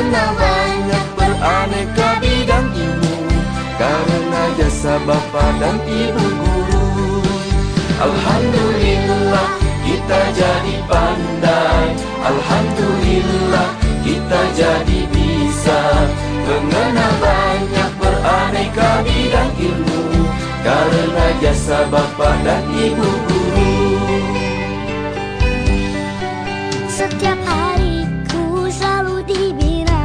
mengenal banyak beraneka bidang ilmu karena jasa Bapa dan Ibu guru. Alhamdulillah kita jadi pandai, alhamdulillah kita jadi bisa mengenal banyak beraneka bidang ilmu karena jasa Bapa dan Ibu guru. Setiap hariku selalu dibina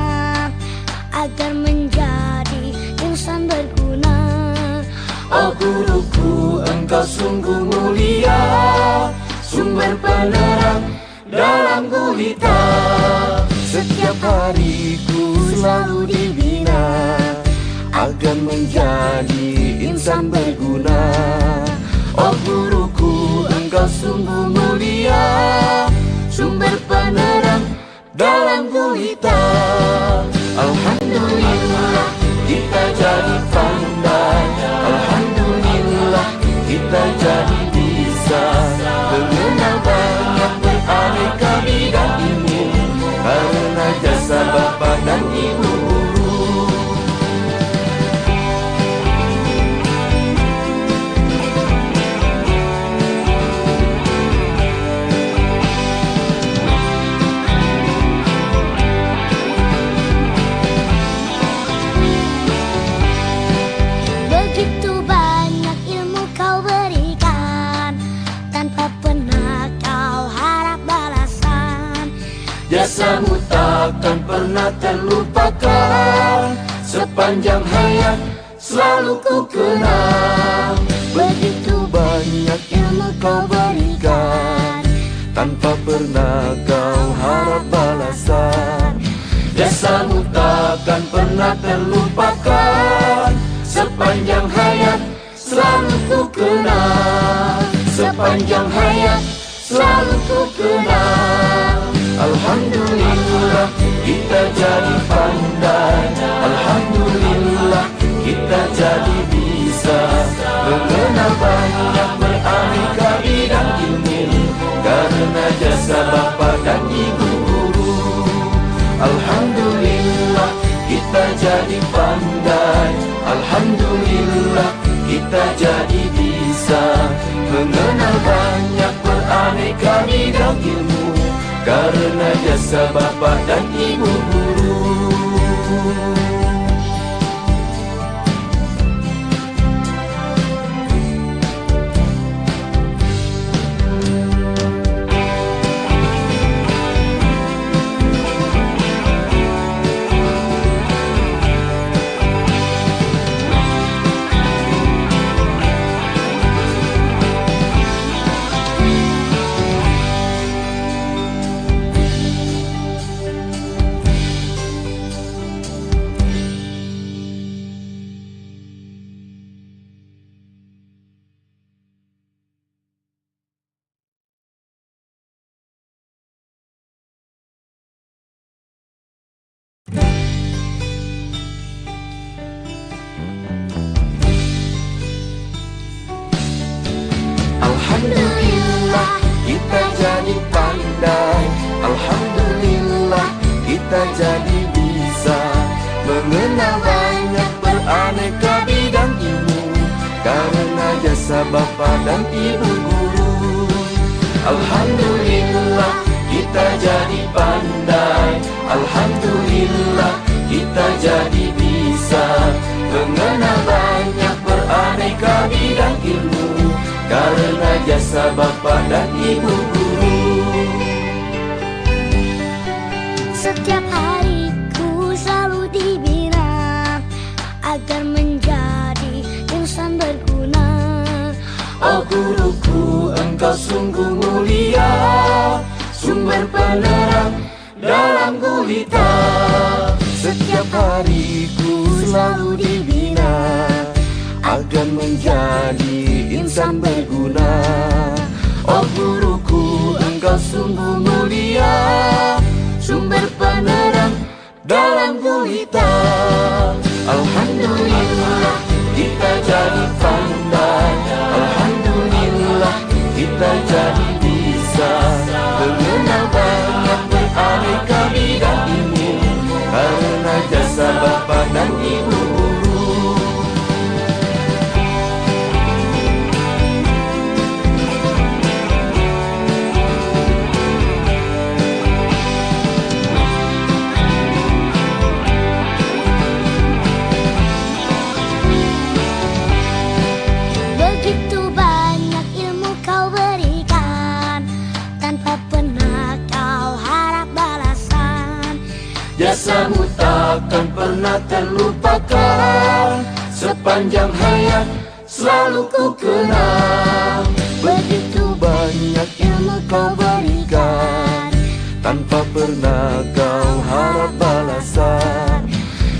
agar menjadi insan berguna. Oh guruku, engkau sungguh mulia, sumber penerang dalam gulita. Setiap hariku selalu dibina agar menjadi insan berguna. Oh guruku, engkau sungguh mulia, sumber penerang dalam gulita. Alhamdulillah kita jadi pandai, alhamdulillah kita jadi bisa mengenal banyak beraneka bidang ilmu karena jasa Bapa dan Ibu guru. Begitu banyak ilmu kau berikan, tanpa pernah kau harap balasan. Jasamu takkan pernah terlupakan, sepanjang hayat selalu ku kenang. Begitu banyak ilmu kau berikan, tanpa pernah kau harap balasan. Jasamu takkan pernah terlupakan, sepanjang hayat selalu ku kenang. Sepanjang hayat selalu ku kenang. Alhamdulillah kita jadi pandai, alhamdulillah kita jadi bisa mengenal banyak beraneka bidang ilmu karena jasa Bapa dan Ibu guru. Alhamdulillah kita jadi pandai, alhamdulillah kita jadi bisa mengenal banyak beraneka bidang ilmu karena jasa Bapa dan Ibu guru. Alhamdulillah kita jadi pandai, alhamdulillah kita jadi bisa mengenal banyak beraneka bidang ilmu karena jasa Bapa dan Ibu guru. Alhamdulillah kita jadi pandai, alhamdulillah kita jadi bisa mengenal banyak beraneka bidang ilmu karena jasa Bapa dan Ibu guru. Setiap hariku selalu dibina agar menjadi insan berguna. Oh guruku, engkau sungguh mulia, sumber penerang dalam gulita. Setiap hariku selalu dibina agar menjadi insan berguna. Oh guruku, engkau sungguh mulia, sumber penerang dalam gulita. Alhamdulillah kita jadi pandai, alhamdulillah kita jadi bisa mengenal banyak beraneka bidang ilmu karena Jasamu takkan pernah terlupakan, sepanjang hayat selalu ku kenang. Begitu banyak ilmu kau berikan, tanpa pernah kau harap balasan.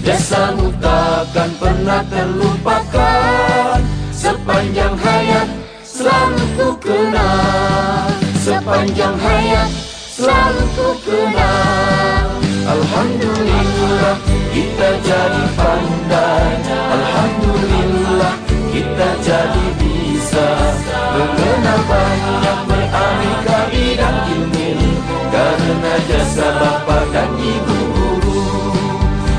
Jasamu takkan pernah terlupakan, sepanjang hayat selalu ku kenang. Sepanjang hayat selalu ku kenang. Alhamdulillah kita jadi pandai, alhamdulillah kita jadi bisa mengenal banyak beraneka bidang ilmu, karena jasa bapa dan ibu guru.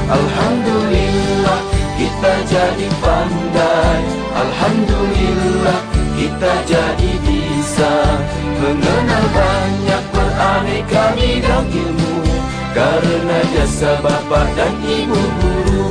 Alhamdulillah kita jadi pandai, alhamdulillah kita jadi bisa mengenal banyak beraneka bidang ilmu, karena jasa bapa dan ibu guru.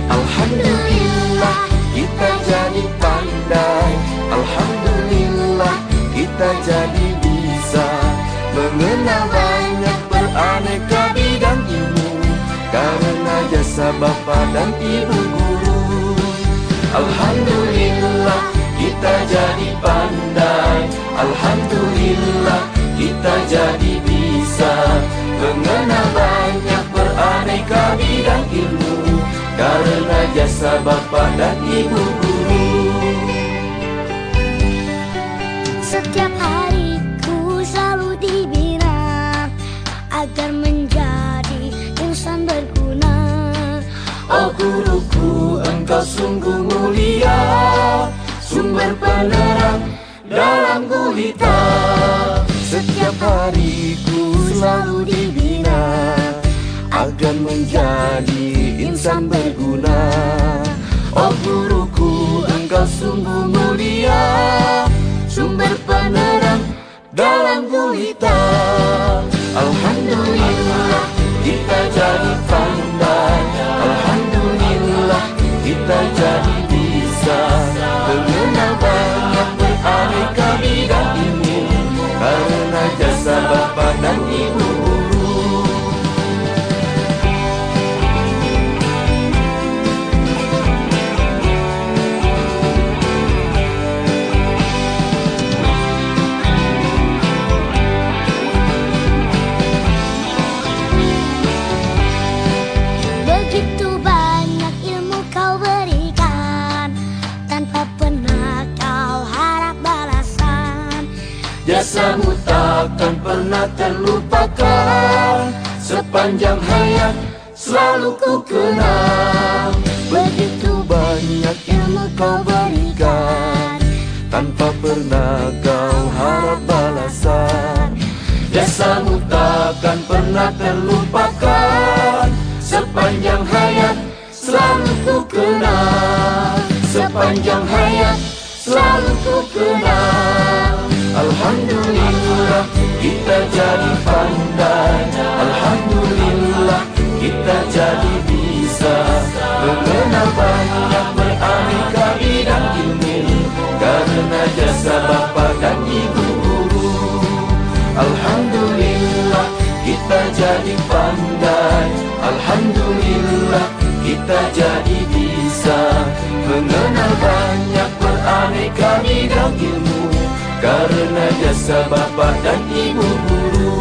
Alhamdulillah kita jadi pandai, alhamdulillah kita jadi bisa mengenal banyak beraneka bidang ilmu, karena jasa bapa dan ibu guru. Alhamdulillah kita jadi pandai, alhamdulillah kita jadi bisa mengenal banyak beraneka bidang ilmu, karena jasa bapa dan ibu guru. Setiap hariku selalu dibina agar menjadi insan berguna. Oh guruku, engkau sungguh mulia, sumber penerang dalam gulita. Setiap hariku selalu dibina agar menjadi insan berguna. Oh guruku, engkau sungguh mulia, sumber penerang dalam gulita. Alhamdulillah kita jadi pandai, alhamdulillah kita jadi bisa mengenal banyak beraneka bidang ilmu, karena jasa bapa dan ibu guru. Begitu banyak ilmu kau berikan, tanpa pernah kau harap balasan. Jasamu takkan pernah terlupakan, sepanjang hayat selalu ku kenang. Begitu banyak ilmu kau berikan, tanpa pernah kau harap balasan. Jasamu takkan pernah terlupakan, sepanjang hayat selalu ku kenang. Sepanjang hayat selalu ku kenang. Alhamdulillah kita jadi pandai, alhamdulillah kita jadi bisa mengenal banyak beraneka bidang ilmu, karena jasa bapa dan ibu guru. Alhamdulillah kita jadi pandai, alhamdulillah kita jadi bisa mengenal banyak beraneka bidang ilmu, karena jasa bapa dan ibu guru.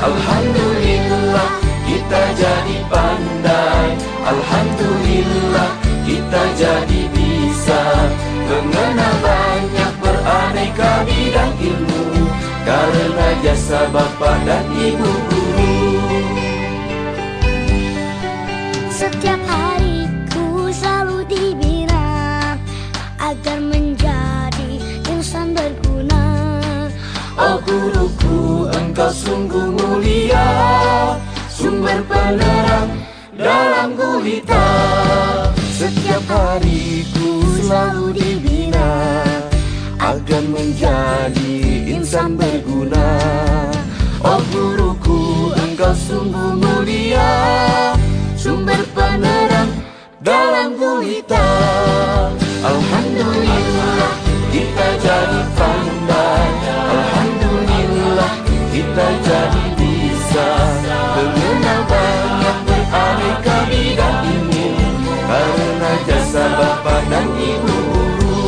Alhamdulillah kita jadi pandai. Alhamdulillah kita jadi bisa mengenal banyak beraneka bidang ilmu karena jasa Bapa dan Ibu guru. Setiap hariku selalu dibina agar menjadi insan berguna. Oh guruku, engkau sungguh mulia, sumber penerang dalam gulita. Setiap hariku selalu dibina agar menjadi insan berguna. Oh guruku, engkau sungguh mulia, sumber penerang dalam gulita. Alhamdulillah kita jadi pandai. Alhamdulillah kita jadi bisa mengenal banyak beraneka bidang ilmu karena jasa Bapa dan Ibu guru.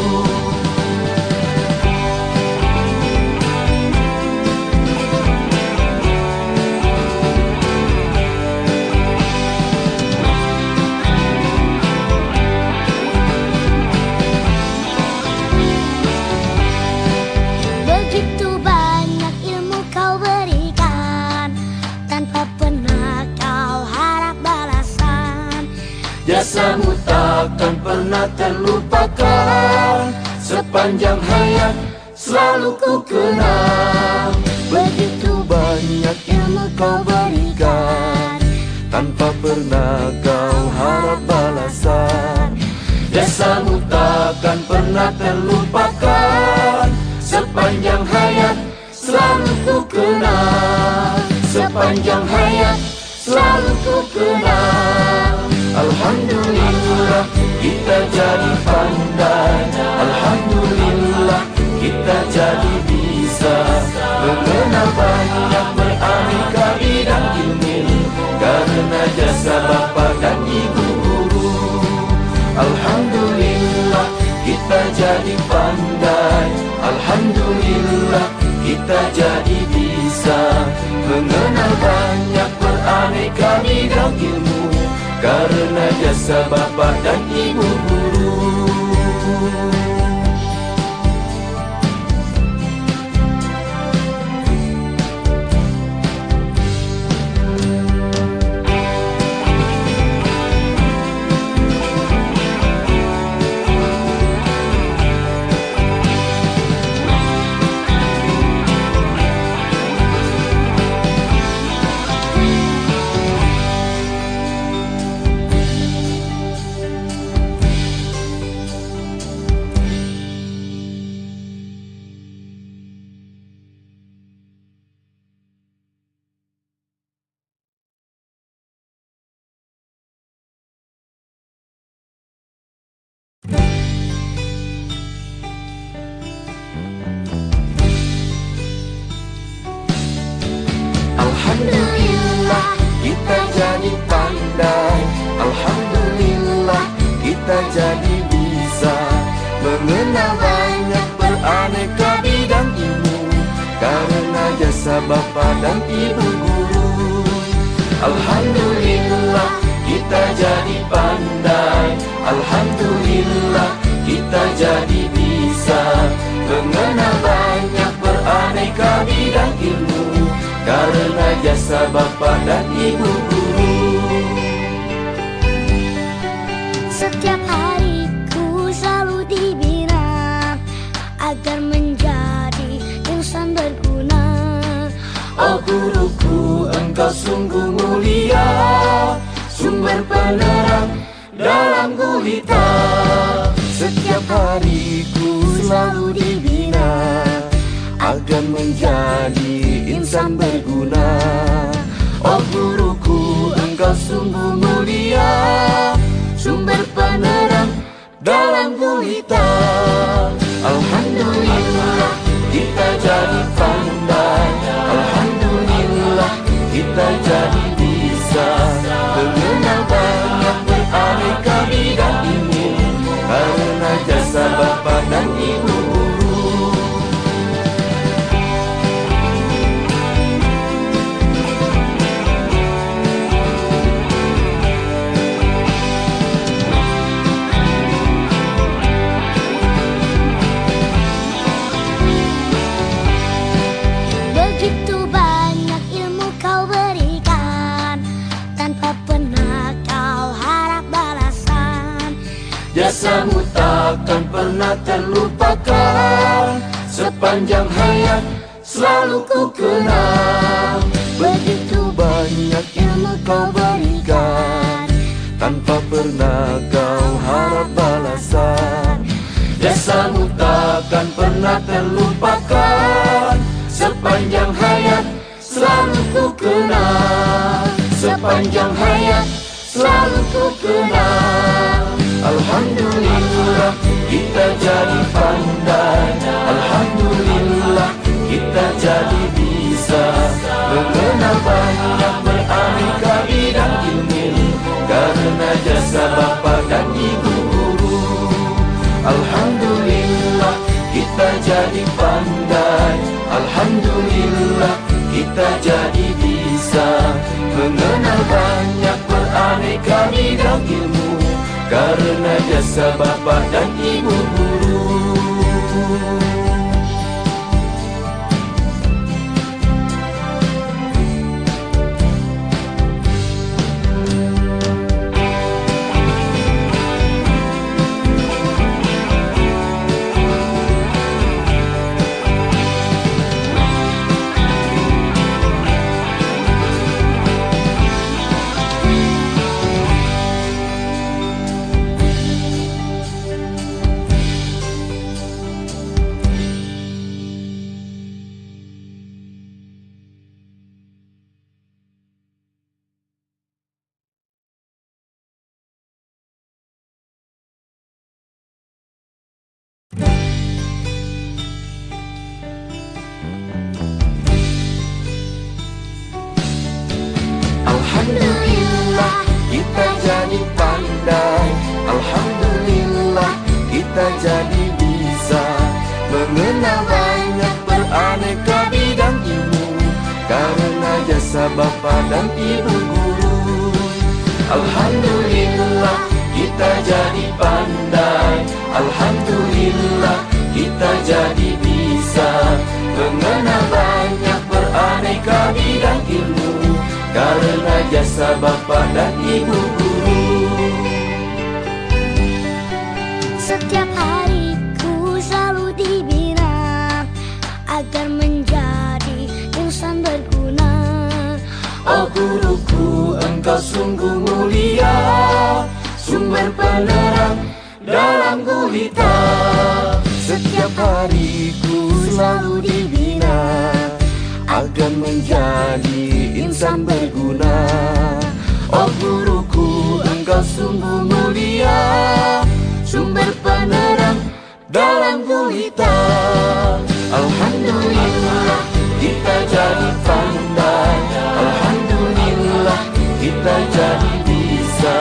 Begitu banyak ilmu kau berikan, tanpa pernah kau harap balasan. Jasamu takkan pernah terlupakan, sepanjang hayat selalu ku kenang. Begitu banyak ilmu kau berikan, tanpa pernah kau harap balasan. Jasamu takkan pernah terlupakan, sepanjang hayat selalu ku kenang. Sepanjang hayat selalu ku kenang. Alhamdulillah kita jadi pandai. Alhamdulillah kita jadi bisa mengenal banyak beraneka bidang ilmu karena jasa Bapa dan Ibu guru. Alhamdulillah kita jadi pandai. Alhamdulillah kita jadi bisa mengenal banyak beraneka bidang ilmu karena jasa Bapa dan Ibu guru. Alhamdulillah kita jadi pandai. Alhamdulillah kita jadi bisa mengenal banyak beraneka bidang ilmu karena jasa Bapa dan Ibu guru. Alhamdulillah kita jadi pandai. Alhamdulillah kita jadi bisa mengenal banyak beraneka bidang ilmu karena jasa Bapa dan Ibu guru. Setiap hariku selalu dibina agar menjadi insan berguna. Oh guruku, engkau sungguh mulia, sumber penerang dalam gulita. Setiap hariku selalu dibina agar menjadi insan berguna. Oh guruku, engkau sungguh mulia, sumber penerang dalam gulita. Alhamdulillah kita jadi pandai. Alhamdulillah kita jadi bisa mengenal banyak beraneka bidang ilmu karena jasa Bapa dan Ibu guru. Jasamu takkan pernah terlupakan, sepanjang hayat selalu ku kenang. Begitu banyak ilmu kau berikan, tanpa pernah kau harap balasan. Jasamu takkan pernah terlupakan, sepanjang hayat selalu ku kenang. Sepanjang hayat selalu ku kenang. Alhamdulillah kita jadi pandai, alhamdulillah kita jadi bisa mengenal banyak beraneka bidang ilmu, karena jasa bapa dan ibu guru. Alhamdulillah kita jadi pandai, alhamdulillah kita jadi bisa mengenal banyak beraneka bidang ilmu, karena jasa bapa dan ibu guru. Alhamdulillah kita jadi pandai, alhamdulillah kita jadi bisa mengenal banyak beraneka bidang ilmu, karena jasa bapa dan ibu guru. Alhamdulillah kita jadi pandai, alhamdulillah kita jadi bisa mengenal banyak beraneka bidang ilmu, karena jasa bapa dan ibu guru. Setiap hariku selalu dibina agar menjadi insan berguna. Oh guruku, engkau sungguh mulia, sumber penerang dalam gulita. Setiap hariku selalu dibina agar menjadi insan berguna. Oh guruku, engkau sungguh mulia, sumber penerang dalam gulita. Alhamdulillah kita jadi pandai, alhamdulillah kita jadi bisa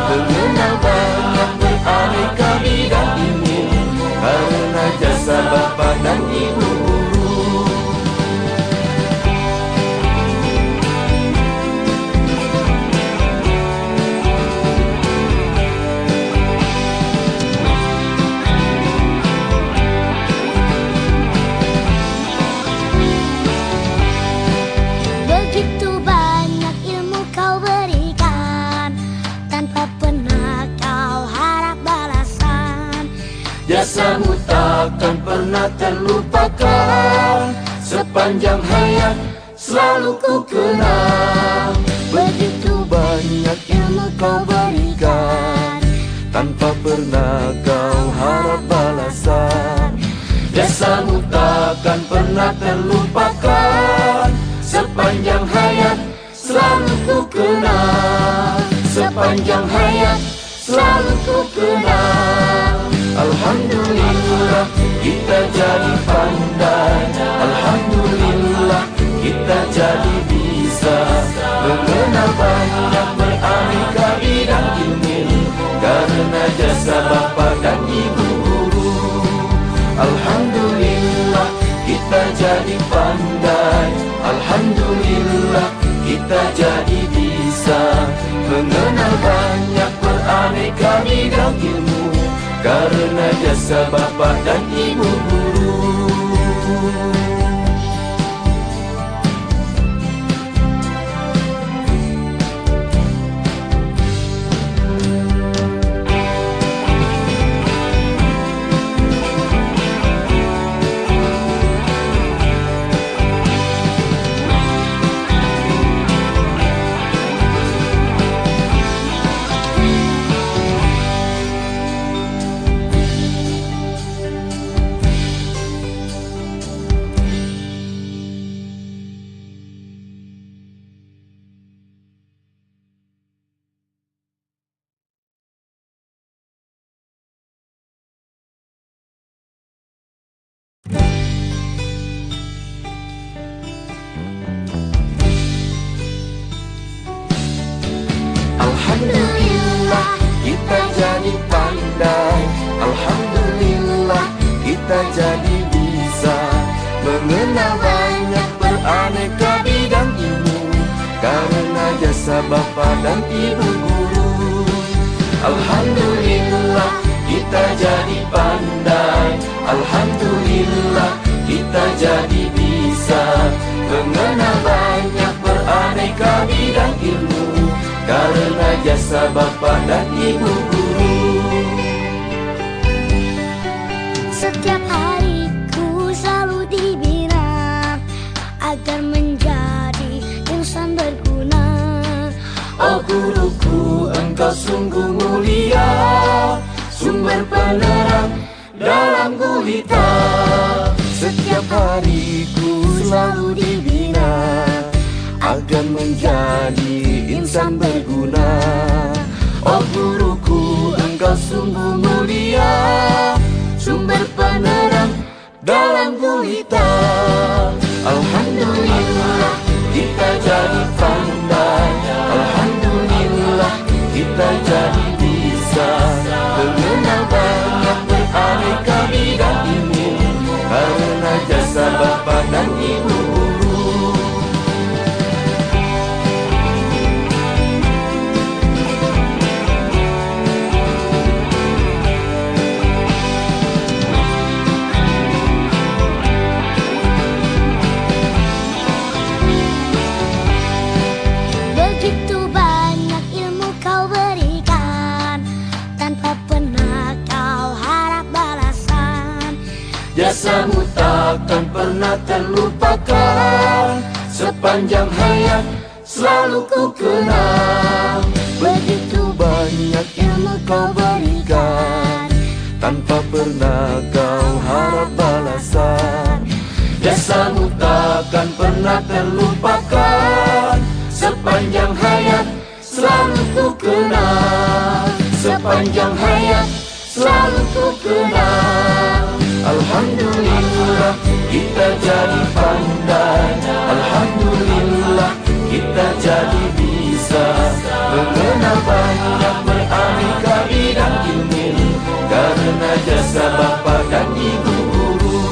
mengenal banyak beraneka bidang ilmu, karena jasa bapa dan ibu guru. Begitu banyak ilmu kau berikan, tanpa pernah kau harap balasan. Jasamu takkan pernah terlupakan, sepanjang hayat selalu ku kenang. Begitu banyak ilmu kau berikan, tanpa pernah kau harap balasan. Jasamu takkan pernah terlupakan, sepanjang hayat selalu ku kenang. Sepanjang hayat selalu ku kenang. Alhamdulillah kita jadi pandai, alhamdulillah kita jadi bisa mengenal banyak beraneka bidang ilmu, karena jasa bapa dan ibu guru. Alhamdulillah kita jadi pandai, alhamdulillah kita jadi bisa mengenal banyak beraneka bidang ilmu, karena jasa bapa dan ibu guru. karena jasa Bapa dan Ibu guru. Alhamdulillah kita jadi pandai, alhamdulillah kita jadi bisa mengenal banyak beraneka bidang ilmu karena jasa Bapa dan Ibu guru. Setiap hariku selalu dibina agar menjadi insan berguna. Oh guruku, engkau sungguh mulia, sumber penerang dalam gulita. Setiap hariku selalu dibina agar menjadi insan berguna. Oh guruku, engkau sungguh mulia, sumber penerang dalam gulita. Alhamdulillah kita jadi pandai, alhamdulillah kita jadi bisa mengenal banyak beraneka bidang ilmu karena jasa Bapa dan Ibu guru. Begitu banyak ilmu kau berikan, tanpa pernah kau harap balasan. Jasamu takkan pernah terlupakan, sepanjang hayat selalu ku kenang. Begitu banyak ilmu kau berikan, tanpa pernah kau harap balasan. Jasamu takkan pernah terlupakan, sepanjang hayat selalu ku kenang. Sepanjang hayat selalu ku kenang. Alhamdulillah kita jadi pandai, alhamdulillah kita jadi bisa mengenal banyak beraneka bidang ilmu karena jasa Bapa dan Ibu guru.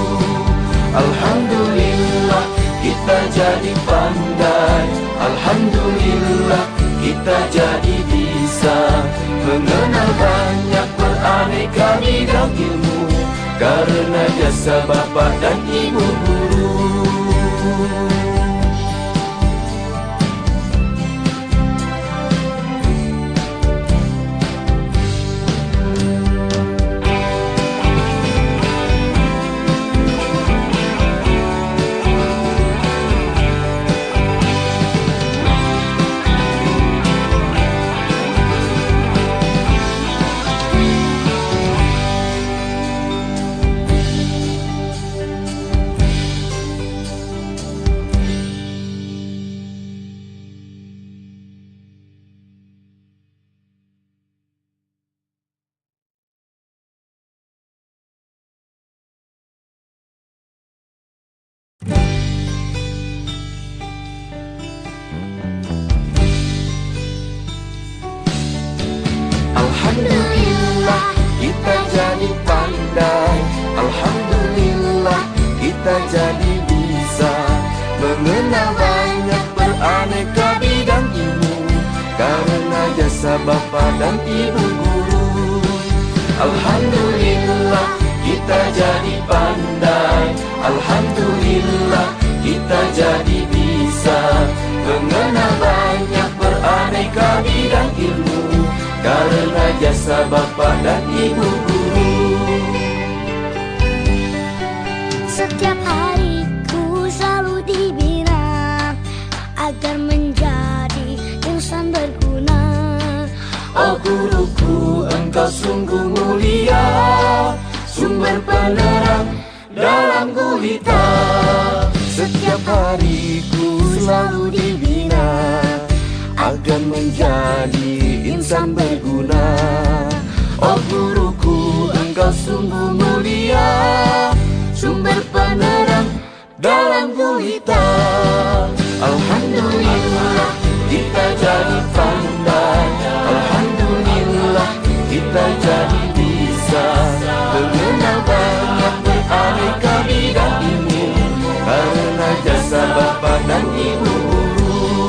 Alhamdulillah kita jadi pandai, alhamdulillah kita jadi bisa mengenal banyak beraneka bidang ilmu karena jasa Bapa dan Ibu guru. Alhamdulillah kita jadi pandai, alhamdulillah kita jadi bisa mengenal banyak beraneka bidang ilmu karena jasa Bapa dan Ibu guru. Alhamdulillah kita jadi pandai, alhamdulillah kita jadi bisa mengenal banyak beraneka bidang ilmu karena jasa Bapa dan Ibu guru. Setiap hariku selalu dibina agar menjadi insan berguna. Oh guruku, engkau sungguh mulia, sumber penerang dalam gulita. Setiap hariku selalu dibina agar menjadi insan berguna. Oh guruku, engkau sungguh mulia, sumber penerang dalam gulita. Alhamdulillah kita jadi pandai, alhamdulillah kita jadi bisa mengenal banyak beraneka bidang ilmu karena jasa Bapa dan Ibu guru.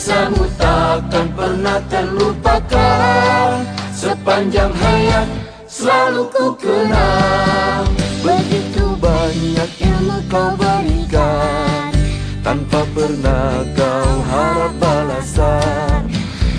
Jasamu takkan pernah terlupakan, sepanjang hayat selalu ku kenang. Begitu banyak ilmu kau berikan, tanpa pernah kau harap balasan.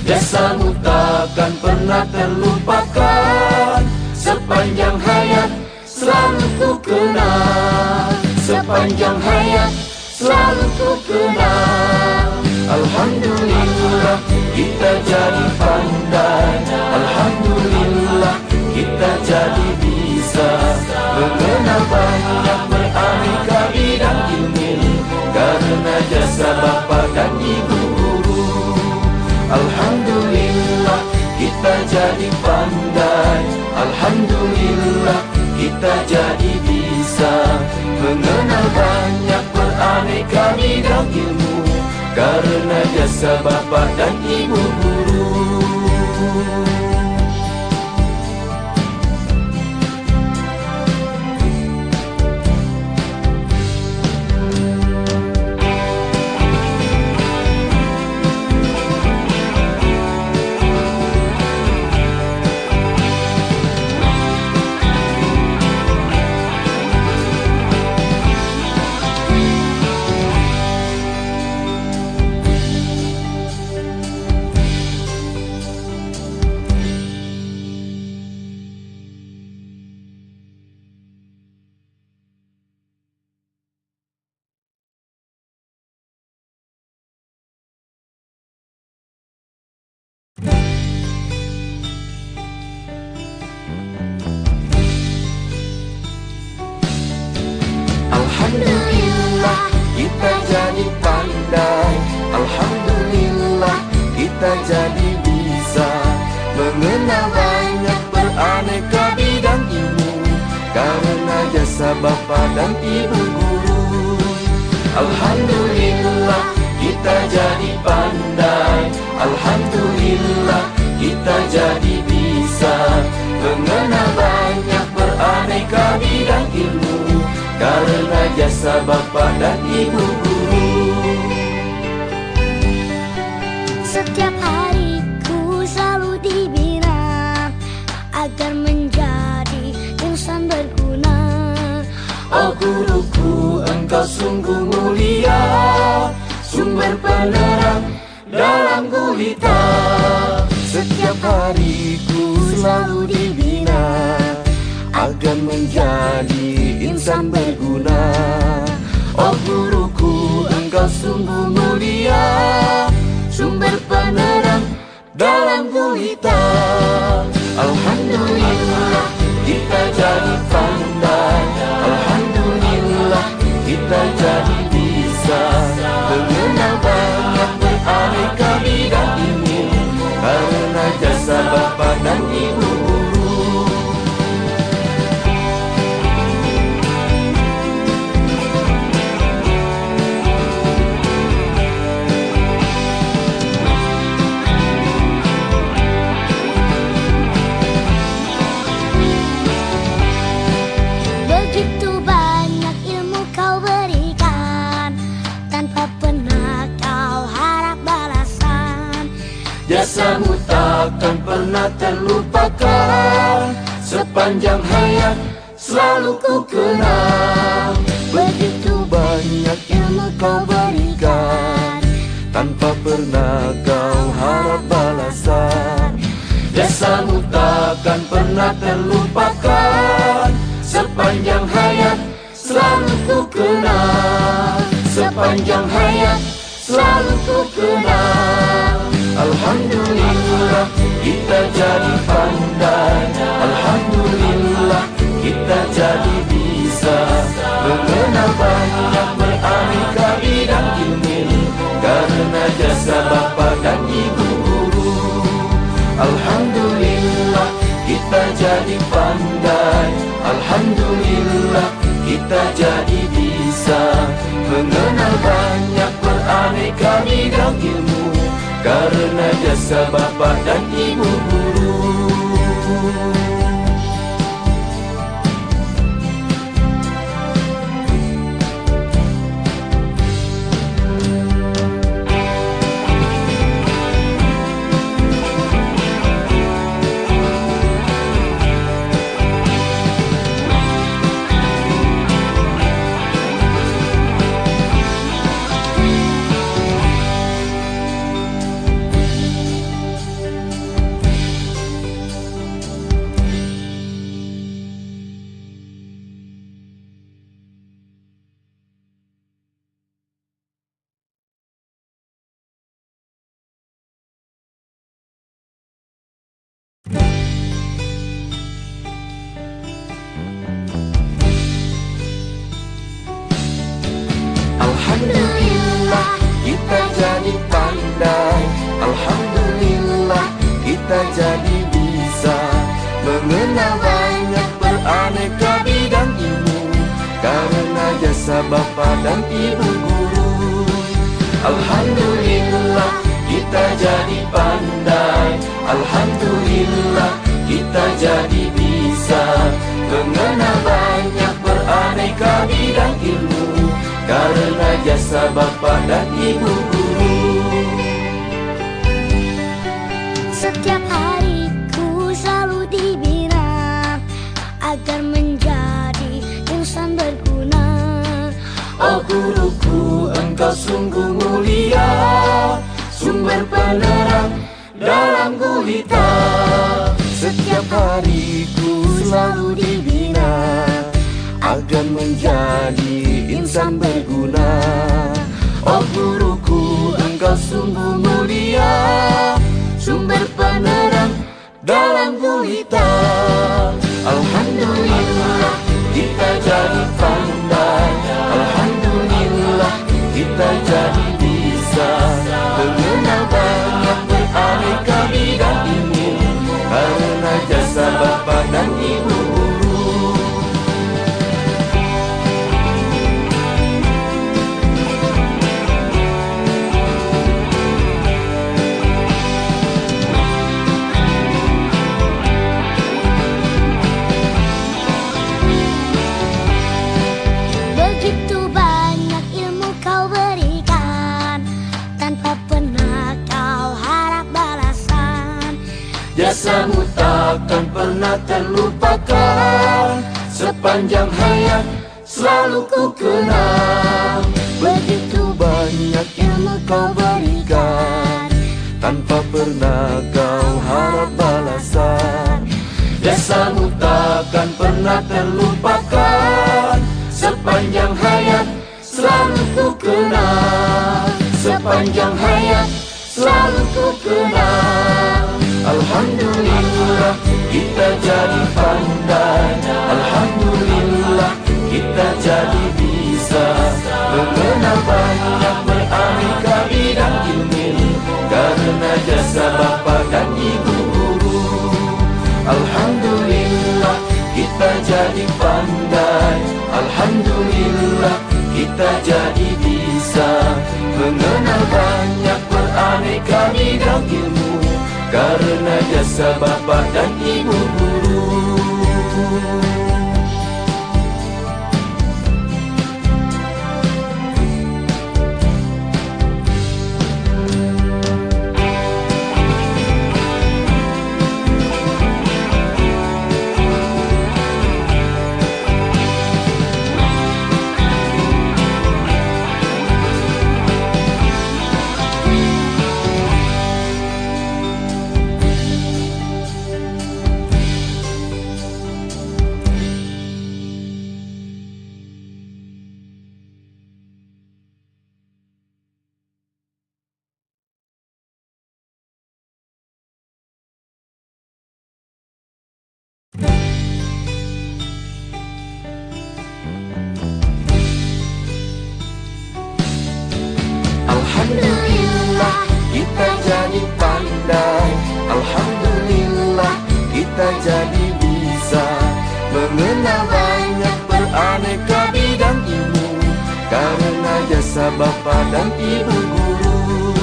Jasamu takkan pernah terlupakan, sepanjang hayat selalu ku kenang. Sepanjang hayat selalu ku kenang. Alhamdulillah kita jadi pandai, alhamdulillah kita jadi bisa mengenal banyak beraneka bidang ilmu, karena jasa bapa dan ibu guru. Alhamdulillah kita jadi pandai, alhamdulillah kita jadi bisa mengenal banyak beraneka bidang ilmu, karena jasa bapa dan ibu guru. Alhamdulillah kita jadi pandai, alhamdulillah kita jadi bisa mengenal banyak beraneka bidang ilmu, karena jasa bapa dan ibu guru. Alhamdulillah kita jadi pandai, alhamdulillah kita jadi bisa mengenal banyak beraneka bidang ilmu, karena jasa bapa dan ibu guru. Setiap hariku selalu dibina agar menjadi insan berguna. Oh guruku, engkau sungguh mulia, sumber penerang dalam gulita. Setiap hariku selalu dibina agar menjadi insan berguna. Oh guruku, engkau sungguh mulia, sumber penerang dalam gulita. Alhamdulillah kita jadi pandai, alhamdulillah kita jadi bisa mengenal banyak beraneka bidang ilmu, karena jasa bapa dan ibu guru. Begitu banyak ilmu kau berikan, tanpa pernah kau harap balasan. Jasamu takkan pernah terlupakan, sepanjang hayat selalu ku kenang. Begitu banyak ilmu kau berikan, tanpa pernah kau harap balasan. Jasamu takkan pernah terlupakan, sepanjang hayat selalu ku kenang. Sepanjang hayat selalu ku kenang. Alhamdulillah kita jadi pandai, alhamdulillah kita jadi bisa mengenal banyak beraneka bidang ilmu, karena jasa bapa dan ibu guru. Alhamdulillah kita jadi pandai, alhamdulillah kita jadi bisa mengenal banyak beraneka bidang ilmu, karena jasa bapa dan ibu guru. mengenal banyak beraneka bidang ilmu, karena jasa Bapa dan Ibu guru. Alhamdulillah kita jadi pandai, alhamdulillah kita jadi bisa mengenal banyak beraneka bidang ilmu, karena jasa Bapa dan Ibu guru. Setiap hariku selalu dibina agar menjadi insan berguna. Oh guruku, engkau sungguh mulia, sumber penerang dalam gulita. Setiap hariku selalu dibina agar menjadi insan berguna. Oh guruku, engkau sungguh mulia, sumber penerang dalam gulita. Alhamdulillah kita jadi pandai, alhamdulillah kita jadi bisa mengenal banyak beraneka bidang ilmu, karena jasa Bapa dan Ibu guru. Begitu banyak ilmu kau berikan, tanpa pernah kau harap balasan. Jasamu takkan pernah terlupakan, sepanjang hayat selalu ku kenang. Begitu banyak ilmu kau berikan, tanpa pernah kau harap balasan. Jasamu takkan pernah terlupakan, sepanjang hayat selalu ku kenang. Sepanjang hayat selalu ku kenang. Alhamdulillah kita jadi pandai, alhamdulillah kita jadi bisa mengenal banyak beraneka bidang ilmu, karena jasa Bapa dan Ibu guru. Alhamdulillah kita jadi pandai, alhamdulillah kita jadi bisa mengenal banyak beraneka bidang ilmu, karena jasa Bapa dan Ibu guru. Alhamdulillah kita jadi pandai, alhamdulillah kita jadi bisa mengenal banyak beraneka bidang ilmu, karena jasa Bapa dan Ibu guru.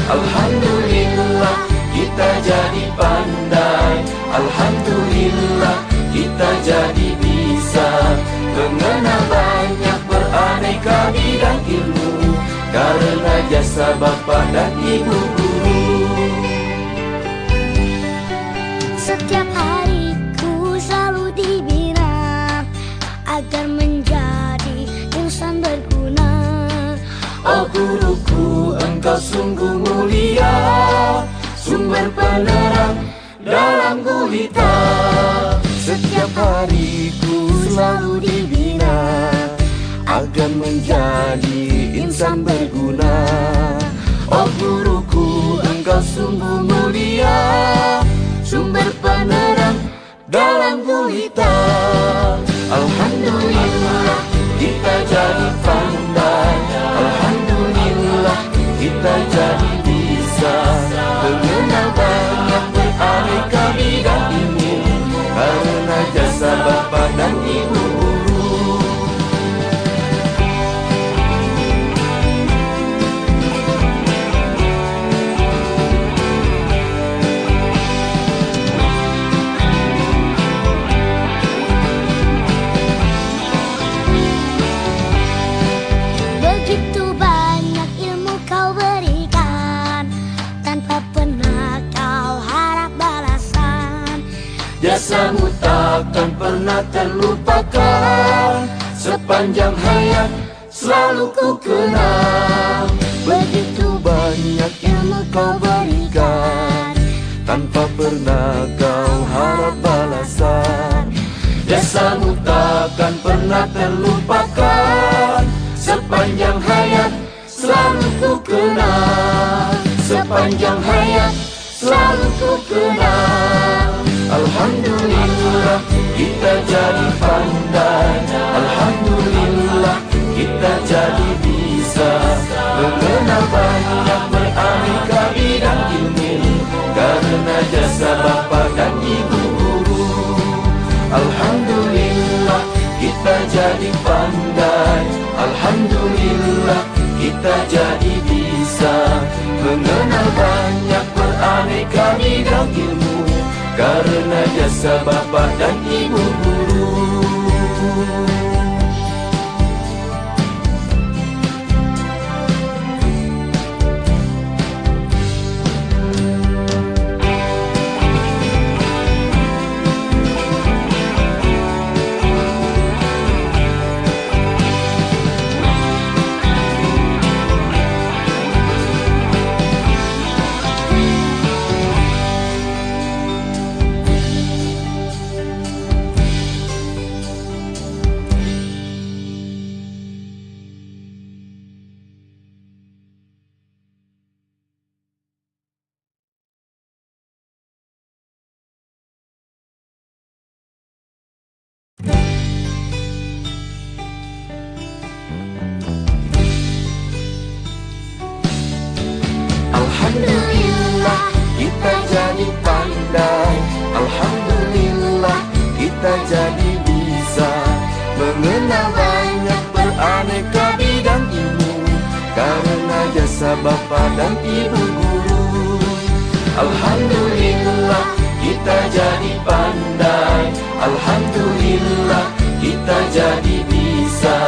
Alhamdulillah kita jadi pandai, alhamdulillah kita jadi bisa mengenal banyak beraneka bidang ilmu, karena jasa Bapa dan Ibu guru. Setiap hariku selalu dibina agar menjadi insan berguna. Oh guruku, engkau sungguh mulia, sumber penerang dalam gulita. Setiap hariku selalu dibina agar menjadi insan berguna. Oh guruku, engkau sungguh mulia, sumber penerang dalam gulita. Alhamdulillah kita jadi pandai, alhamdulillah kita jadi bisa mengenal banyak beraneka bidang ilmu, Jasamu takkan pernah terlupakan, sepanjang hayat selalu ku kenang. Begitu banyak ilmu kau berikan, tanpa pernah kau harap balasan. Jasamu takkan pernah terlupakan, sepanjang hayat selalu ku kenang. Sepanjang hayat selalu ku kenang. Alhamdulillah kita jadi pandai, alhamdulillah kita jadi bisa mengenal banyak beraneka bidang ilmu, karena jasa bapa dan ibu guru. Alhamdulillah kita jadi pandai, alhamdulillah kita jadi bisa mengenal banyak beraneka bidang ilmu, karena jasa bapa dan ibu guru. Alhamdulillah kita jadi pandai, alhamdulillah kita jadi bisa mengenal banyak beraneka bidang ilmu, karena jasa bapa dan ibu guru. Alhamdulillah kita jadi pandai, alhamdulillah kita jadi bisa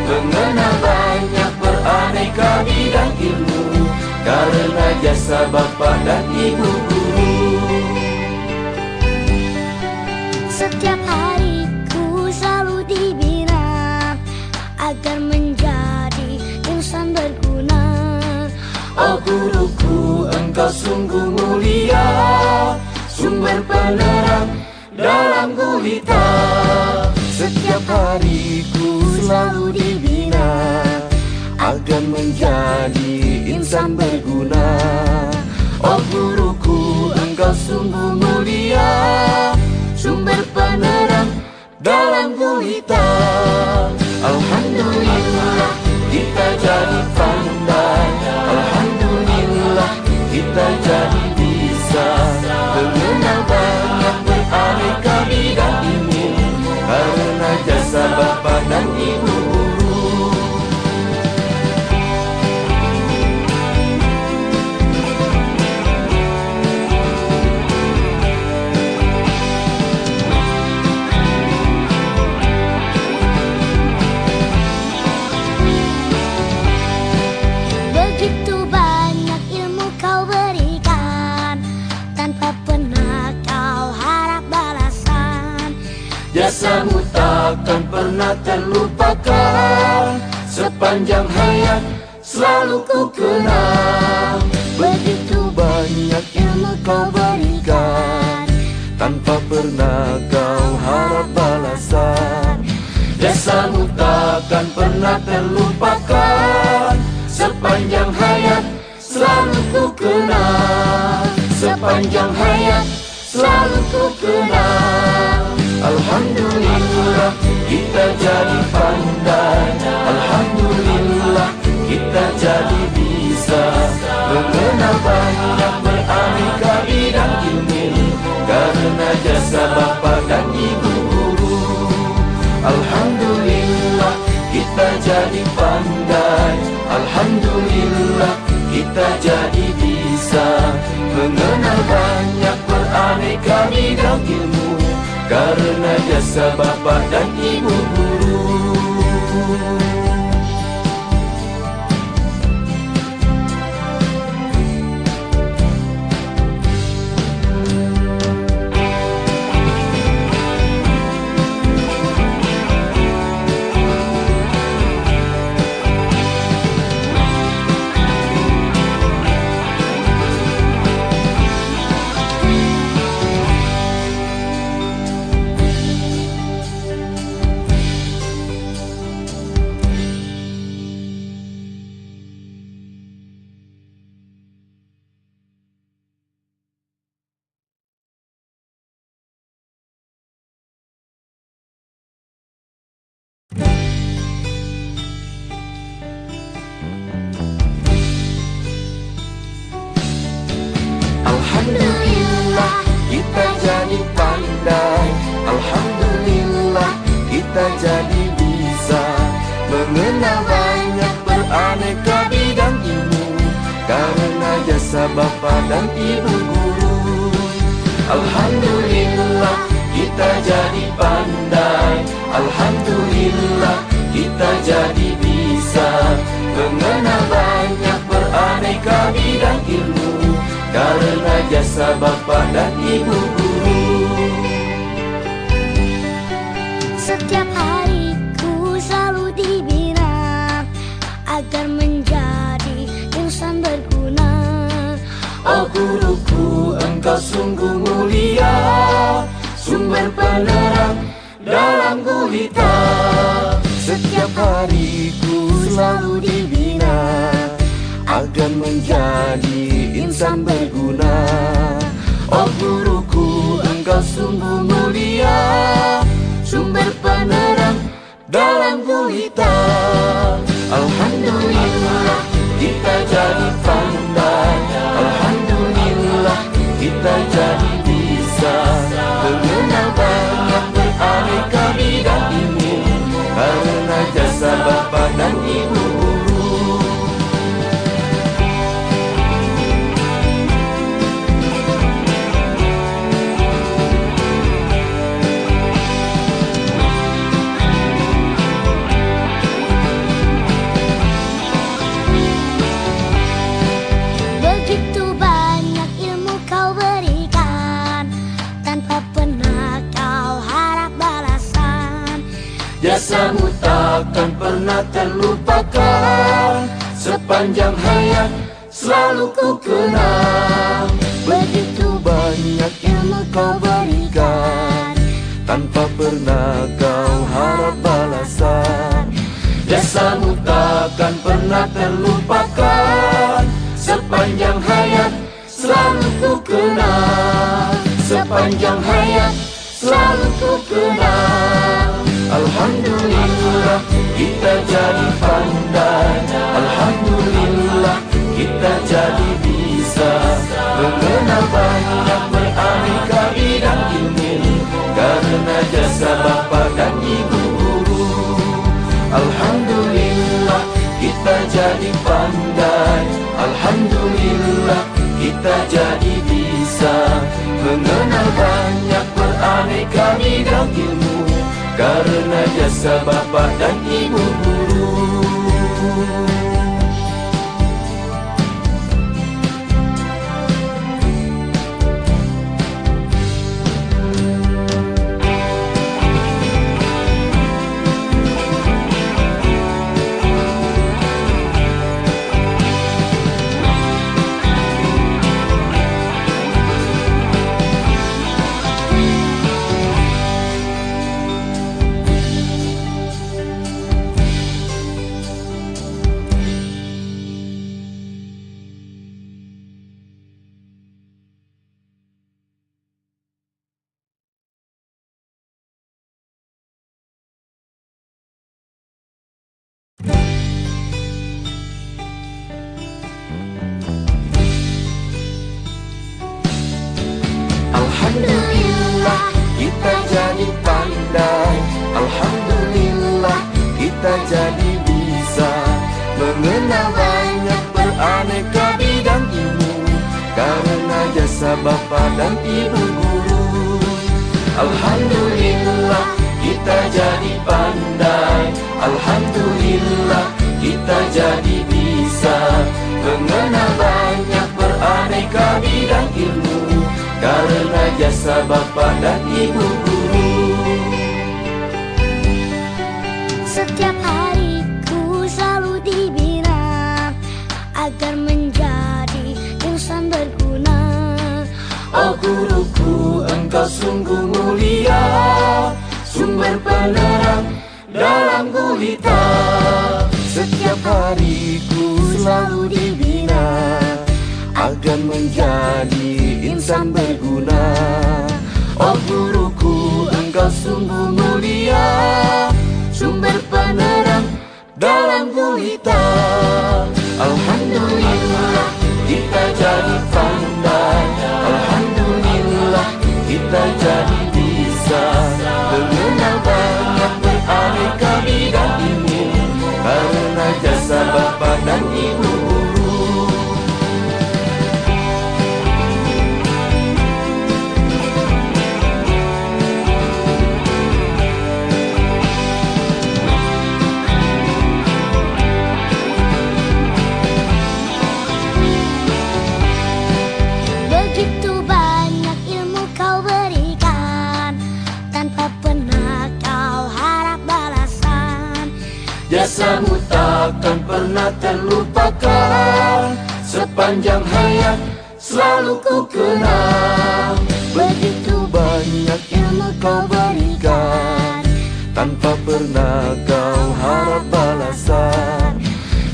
mengenal banyak beraneka bidang ilmu, karena jasa bapa dan ibu guru. Setiap hari ku selalu dibina agar menjadi insan berguna. Oh guruku, engkau sungguh mulia, sumber penerang dalam gulita. Setiap hari ku selalu dibina agar menjadi insan berguna. Oh guruku, engkau sungguh mulia, sumber penerang dalam gulita. Alhamdulillah kita jadi pandai, alhamdulillah kita jadi bisa mengenal banyak beraneka bidang ilmu, karena jasa bapa dan ibu guru. Begitu banyak ilmu kau berikan, tanpa pernah kau harap balasan. Jasamu takkan pernah terlupakan, sepanjang hayat selalu ku kenang. Begitu banyak ilmu kau berikan, tanpa pernah kau harap balasan. Jasamu takkan pernah terlupakan, sepanjang hayat selalu ku kenang. Sepanjang hayat selalu ku kenang. Alhamdulillah kita jadi pandai, alhamdulillah kita jadi bisa mengenal banyak beraneka bidang ilmu, karena jasa bapa dan ibu guru. Alhamdulillah kita jadi pandai, alhamdulillah kita jadi bisa mengenal banyak beraneka bidang ilmu, karena jasa bapa dan ibu guru. bapa dan ibu guru. Alhamdulillah kita jadi pandai, alhamdulillah kita jadi bisa mengenal banyak beraneka bidang ilmu karena jasa bapa dan ibu guru. Setiap hariku selalu dibina agar menjadi insan berguna. Oh guruku, engkau sungguh mulia, sumber penerang dalam gulita. Setiap hariku selalu dibina agar menjadi insan berguna. Oh guruku, engkau sungguh mulia, sumber penerang dalam gulita. Alhamdulillah kita jadi pandai, alhamdulillah kita jadi bisa mengenal banyak beraneka bidang ilmu karena jasa bapa dan ibu guru. Begitu banyak ilmu kau berikan, tanpa pernah kau harap balasan. Jasamu takkan pernah terlupakan, sepanjang hayat selalu ku kenang. Begitu banyak ilmu kau berikan, tanpa pernah kau harap balasan. Jasamu takkan pernah terlupakan, sepanjang hayat selalu ku kenang. Sepanjang hayat selalu ku kenang. Alhamdulillah kita jadi pandai, alhamdulillah kita jadi bisa mengenal banyak beraneka bidang ilmu karena jasa bapa dan ibu guru. Alhamdulillah kita jadi pandai, alhamdulillah kita jadi bisa mengenal banyak beraneka bidang ilmu karena jasa bapa dan ibu guru. Alhamdulillah kita jadi pandai, alhamdulillah kita jadi bisa mengenal banyak beraneka bidang ilmu karena jasa bapa dan ibu guru. Alhamdulillah kita jadi pandai, alhamdulillah kita jadi bisa mengenal banyak beraneka bidang ilmu karena jasa bapa dan ibu guru. Setiap hariku selalu dibina agar menjadi insan berguna. Oh guruku, engkau sungguh mulia, sumber penerang dalam gulita. Setiap hariku selalu dibina agar menjadi insan berguna. Oh guruku, engkau sungguh mulia, sumber penerang dalam gulita. Alhamdulillah kita jadi pandai, alhamdulillah kita jadi bisa mengenal banyak beraneka bidang ilmu karena jasa bapa dan ibu guru. tanpa pernah kau harap balasan. Jasamu takkan pernah terlupakan, sepanjang hayat selalu ku kenang. Begitu banyak ilmu kau berikan, tanpa pernah kau harap balasan.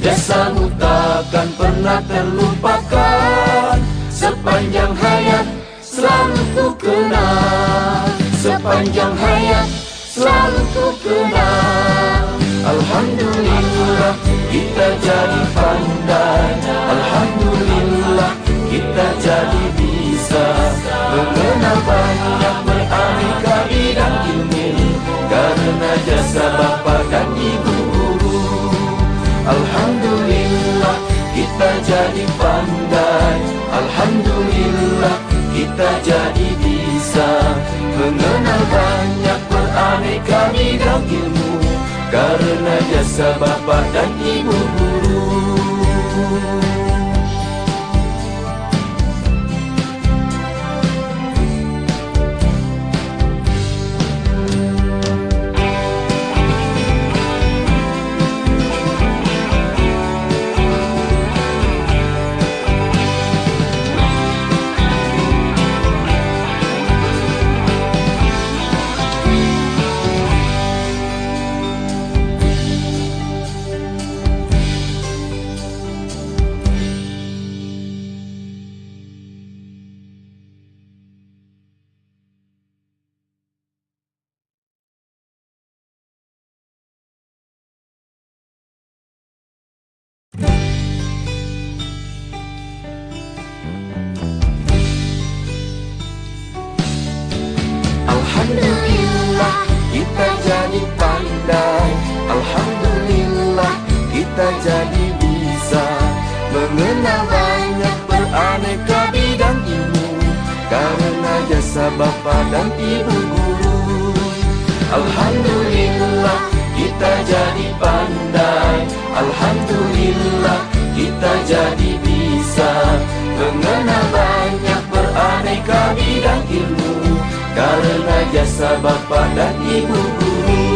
Jasamu takkan pernah terlupakan, sepanjang hayat selalu ku kenang. Sepanjang hayat selalu ku kenang. Alhamdulillah kita jadi pandai, alhamdulillah kita jadi bisa mengenal banyak beraneka bidang ilmu, karena jasa bapa dan ibu guru. Alhamdulillah kita jadi pandai, alhamdulillah kita jadi bisa mengenal banyak beraneka bidang ilmu, karena jasa bapa dan ibu guru. Alhamdulillah kita jadi pandai, alhamdulillah kita jadi bisa mengenal banyak beraneka bidang ilmu, karena jasa bapa dan ibu guru. Alhamdulillah kita jadi pandai, alhamdulillah kita jadi bisa mengenal banyak beraneka bidang ilmu, karena jasa bapa dan ibu guru.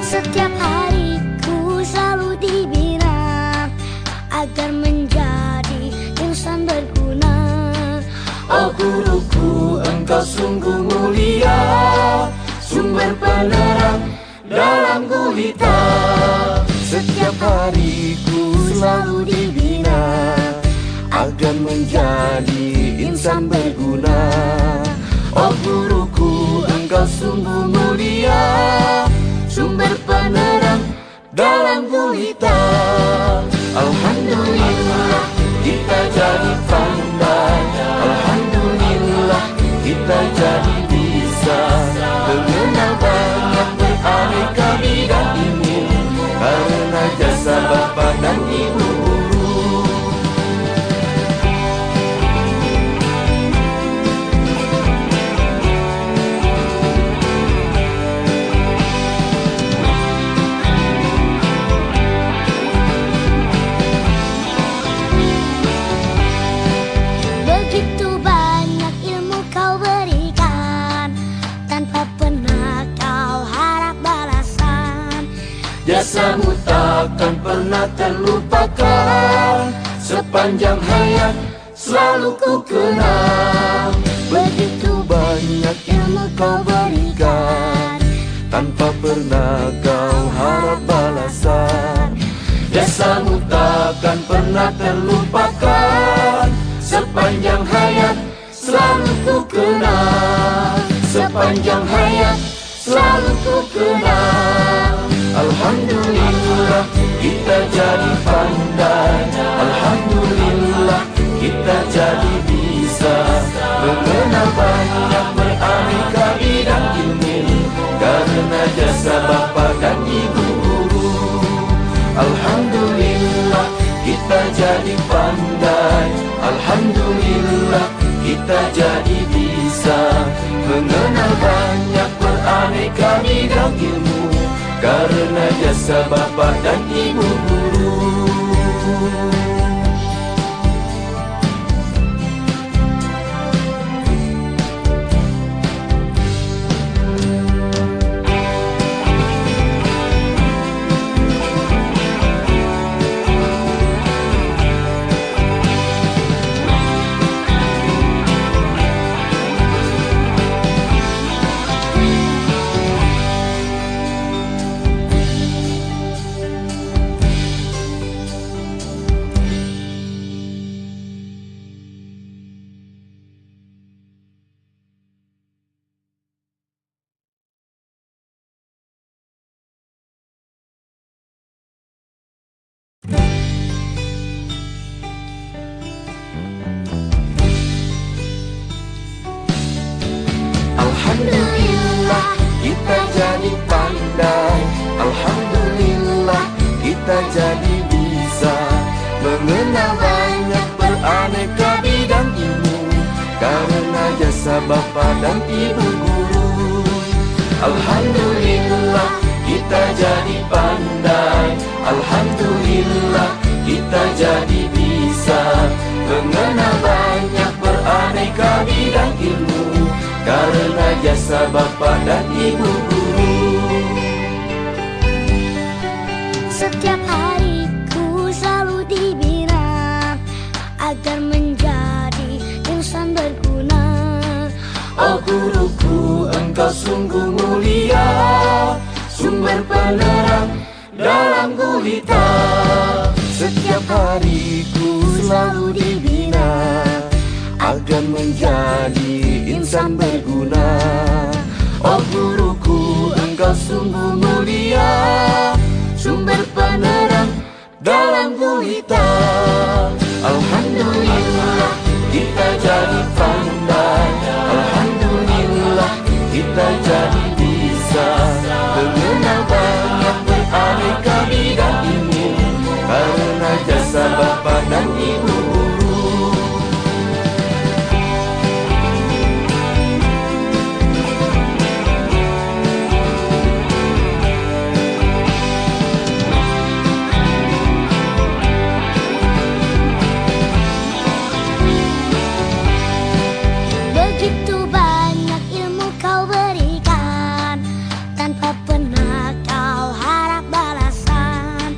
Setiap hariku selalu dibina agar menjadi insan berguna. Oh guruku, engkau sungguh mulia, sumber penerang dalam gulita. Setiap hariku selalu dibina agar menjadi insan berguna. Oh guruku, engkau sungguh mulia, sumber penerang dalam gulita. Alhamdulillah kita jadi pandai, alhamdulillah kita jadi bisa mengenal banyak beraneka bidang ilmu, karena jasa bapa dan ibu guru. Begitu banyak ilmu kau berikan, tanpa pernah kau harap balasan. Jasamu takkan pernah terlupakan, sepanjang hayat selalu ku kenang. Begitu banyak ilmu kau berikan, tanpa pernah kau harap balasan. Jasamu takkan pernah terlupakan, sepanjang hayat selalu ku kenang. Sepanjang hayat selalu ku kenang. Alhamdulillah kita jadi pandai, alhamdulillah kita jadi bisa mengenal banyak beraneka bidang ilmu, karena jasa bapa dan ibu guru. Alhamdulillah kita jadi pandai, alhamdulillah kita jadi bisa mengenal banyak beraneka bidang ilmu, karena jasa bapa dan ibu guru. Alhamdulillah kita jadi pandai. Alhamdulillah kita jadi bisa mengenal banyak beraneka bidang ilmu karena jasa Bapa dan Ibu guru. Alhamdulillah kita jadi pandai. Alhamdulillah kita jadi bisa mengenal banyak beraneka bidang ilmu karena jasa Bapa dan Ibu guru. Setiap hariku selalu dibina agar menjadi insan berguna. Oh guruku, engkau sungguh mulia, sumber penerang dalam gulita. Setiap hariku selalu dibina agar menjadi insan berguna. Oh guruku, engkau sungguh mulia, sumber penerang dalam gulita. Alhamdulillah kita jadi pandai. Alhamdulillah kita jadi bisa mengenal banyak beraneka bidang ilmu karena jasa Bapa dan Ibu guru. Begitu banyak ilmu kau berikan, tanpa pernah kau harap balasan.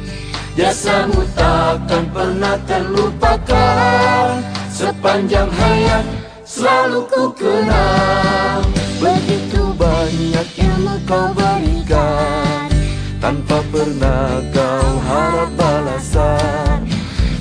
Jasamu takkan pernah terlupakan, sepanjang hayat selalu ku kenang. Begitu banyak ilmu kau berikan, tanpa pernah kau harap balasan.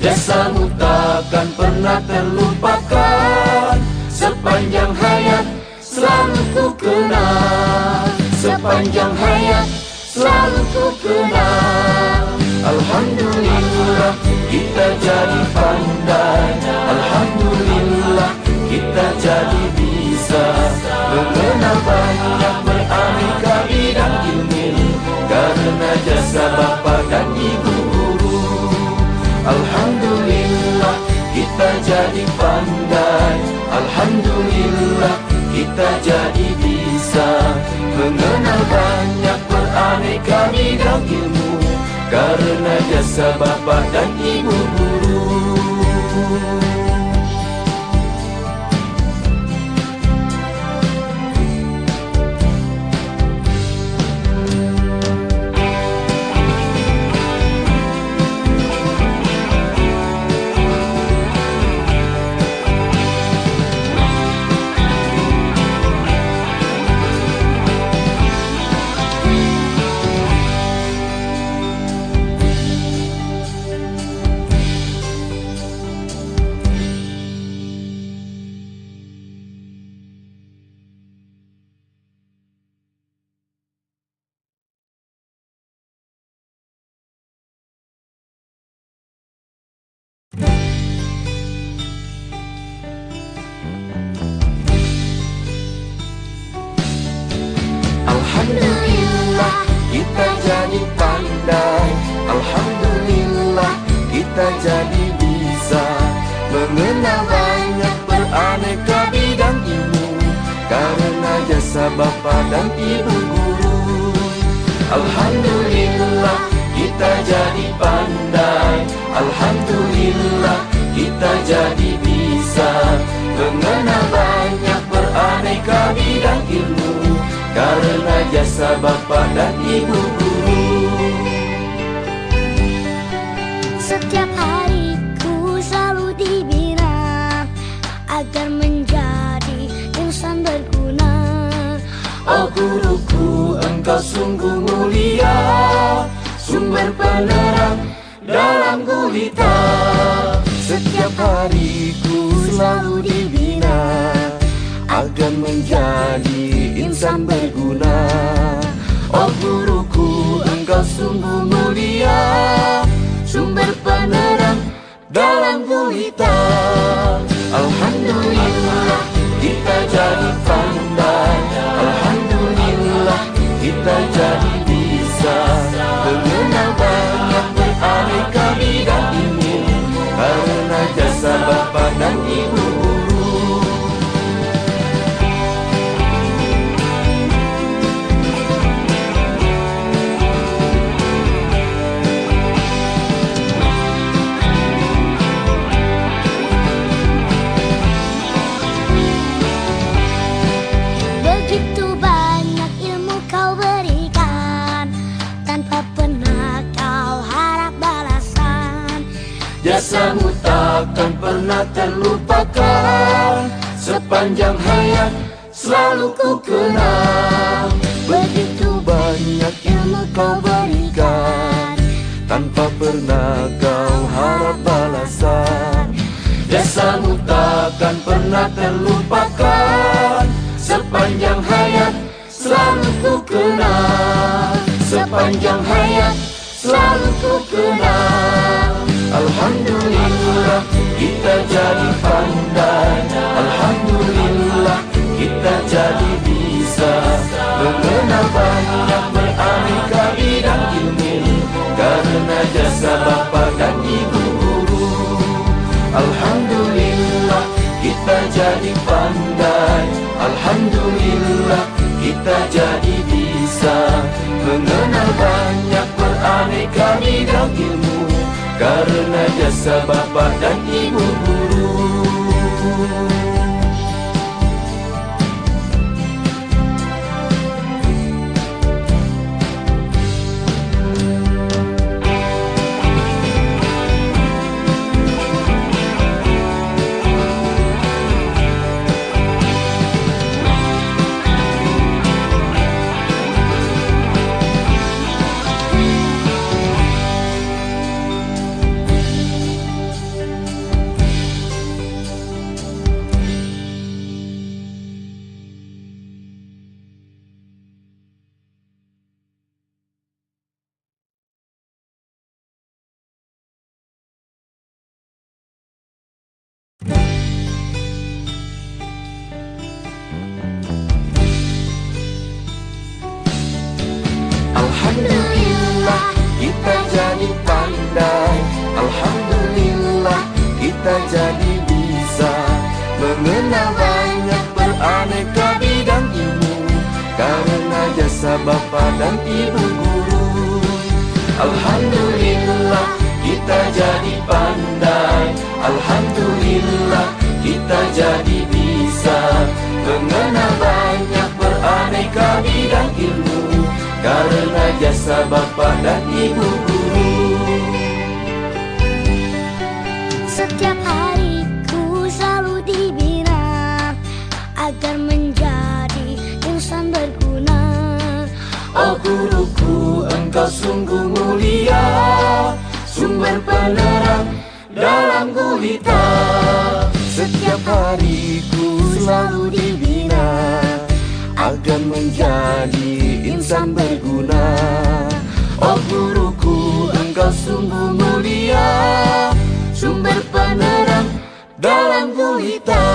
Jasamu takkan pernah terlupakan, sepanjang hayat selalu ku kenang. Sepanjang hayat selalu ku kenang. Alhamdulillah kita jadi pandai. Alhamdulillah kita jadi bisa mengenal banyak beraneka bidang ilmu karena jasa Bapa dan Ibu guru. Alhamdulillah kita jadi pandai. Alhamdulillah kita jadi bisa mengenal banyak beraneka bidang ilmu karena jasa Bapa dan Ibu guru. Alhamdulillah kita jadi pandai. Alhamdulillah kita jadi bisa mengenal banyak beraneka bidang ilmu karena jasa Bapa dan Ibu guru. Alhamdulillah kita jadi pandai. Alhamdulillah kita jadi bisa mengenal banyak beraneka bidang ilmu karena jasa Bapa dan Ibu guru. Setiap hariku selalu dibina agar menjadi insan berguna. Oh guruku, engkau sungguh mulia, sumber penerang dalam gulita. Setiap hariku selalu dibina agar menjadi insan berguna. Oh guruku, engkau sungguh mulia, sumber penerang dalam gulita. Alhamdulillah kita jadi pandai. Jasamu takkan pernah terlupakan, sepanjang hayat selalu ku kenang. Begitu banyak ilmu kau berikan, tanpa pernah kau harap balasan. Jasamu takkan pernah terlupakan, sepanjang hayat selalu ku kenang. Sepanjang hayat selalu ku kenang. Alhamdulillah kita jadi pandai, alhamdulillah kita jadi bisa mengenal banyak beraneka bidang ilmu, karena jasa bapa dan ibu guru. Alhamdulillah kita jadi pandai, alhamdulillah kita jadi bisa mengenal banyak beraneka bidang ilmu, karena jasa bapa dan ibu guru. Alhamdulillah kita jadi pandai, alhamdulillah kita jadi bisa mengenal banyak beraneka bidang ilmu, karena jasa bapa dan ibu guru. Alhamdulillah kita jadi pandai, alhamdulillah kita jadi bisa mengenal banyak beraneka bidang ilmu, karena jasa bapa dan ibu guru. Setiap hariku selalu dibina agar menjadi insan berguna. Oh guruku, engkau sungguh mulia, sumber penerang dalam gulita. Setiap hariku selalu dibina agar menjadi insan berguna. Oh guruku, engkau sungguh mulia, sumber penerang dalam gulita.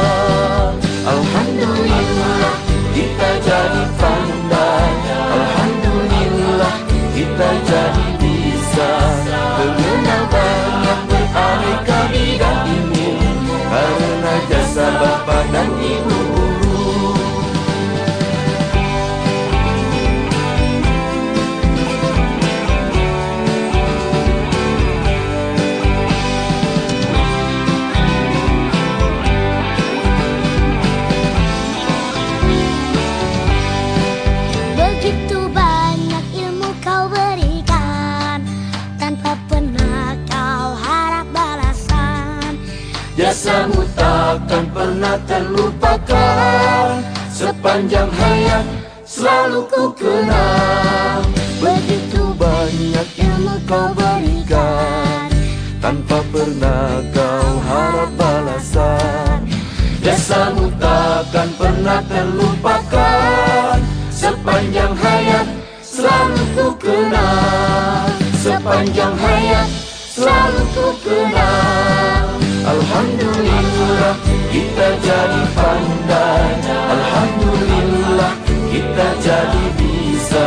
Alhamdulillah kita jadi pandai, alhamdulillah kita jadi bisa mengenal banyak beraneka bidang ilmu, karena jasa bapa dan ibu guru. Begitu banyak ilmu kau berikan, tanpa pernah kau harap balasan. Jasamu takkan pernah terlupakan, sepanjang hayat selalu ku kenang. Begitu banyak ilmu kau berikan, tanpa pernah kau harap balasan. Jasamu takkan pernah terlupakan, sepanjang hayat selalu ku kenang. Sepanjang hayat selalu ku kenang. Alhamdulillah kita jadi pandai, alhamdulillah kita jadi bisa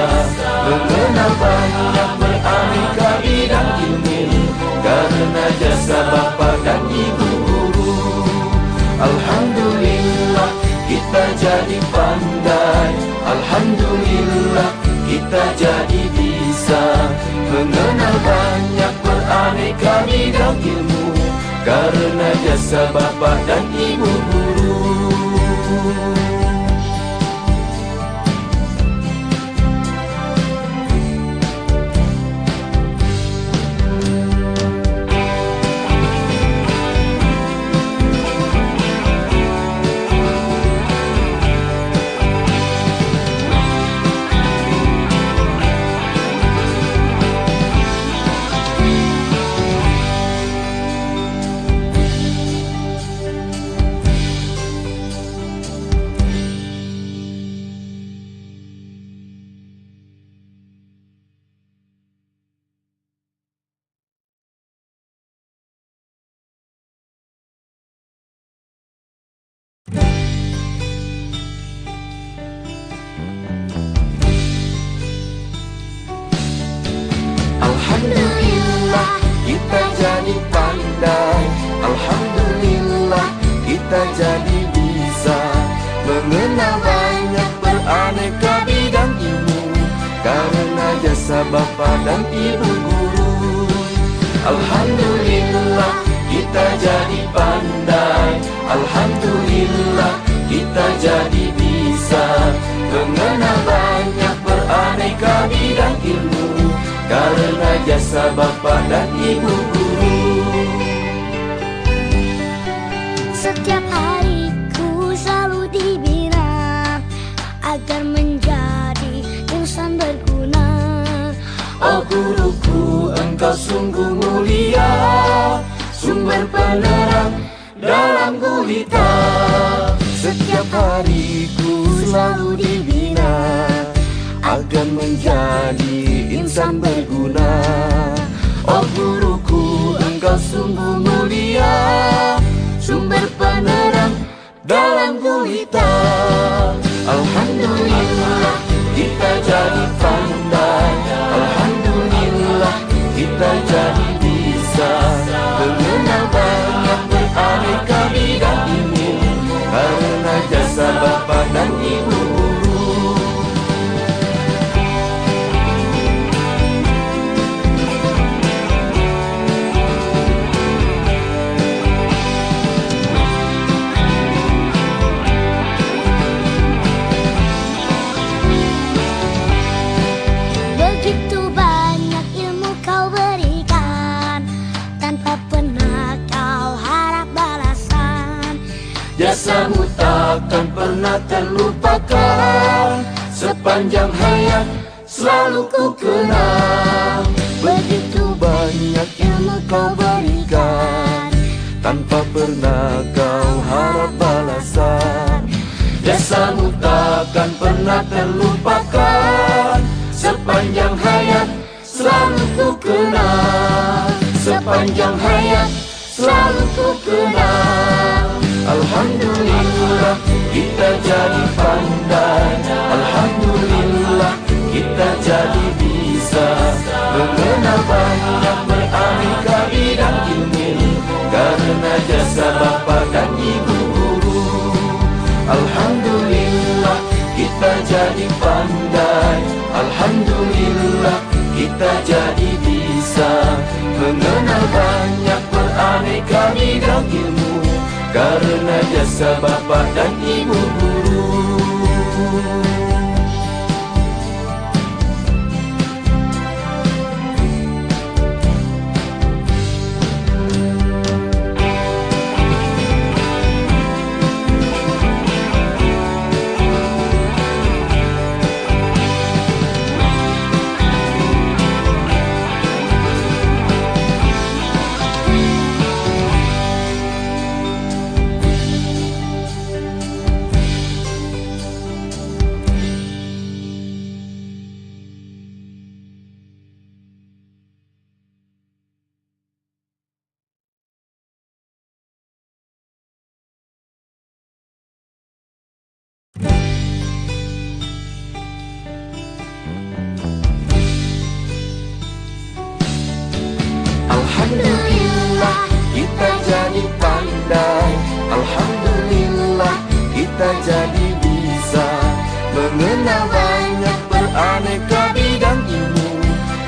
mengenal banyak beraneka bidang ilmu, karena jasa bapa dan ibu guru. Alhamdulillah kita jadi pandai, alhamdulillah kita jadi bisa mengenal banyak beraneka bidang ilmu, karena jasa bapa dan ibu guru. bapa dan ibu guru. Alhamdulillah kita jadi pandai, alhamdulillah kita jadi bisa mengenal banyak beraneka bidang ilmu karena jasa bapa dan ibu guru. Setiap hariku selalu dibina agar menjadi insan berguna. Oh guruku, engkau sungguh mulia, sumber penerang dalam gulita. Setiap hariku selalu dibina agar menjadi insan berguna. Oh guruku, engkau sungguh mulia, sumber penerang dalam gulita. Alhamdulillah kita jadi pandai, alhamdulillah kita jadi bisa mengenal banyak beraneka bidang ilmu karena jasa bapa dan ibu guru. Begitu banyak ilmu kau berikan, tanpa pernah kau harap balasan. Jasamu takkan pernah terlupakan, sepanjang hayat selalu ku kenang. Begitu banyak ilmu kau berikan, tanpa pernah kau harap balasan. Jasamu takkan pernah terlupakan, sepanjang hayat selalu ku kenang. Sepanjang hayat selalu ku kenang. Alhamdulillah kita jadi pandai, alhamdulillah kita jadi bisa mengenal banyak beraneka bidang ilmu karena jasa bapa dan ibu guru. Alhamdulillah kita jadi pandai, alhamdulillah kita jadi bisa mengenal banyak beraneka bidang ilmu karena jasa bapa dan ibu guru. Alhamdulillah kita jadi pandai, alhamdulillah kita jadi bisa mengenal banyak beraneka bidang ilmu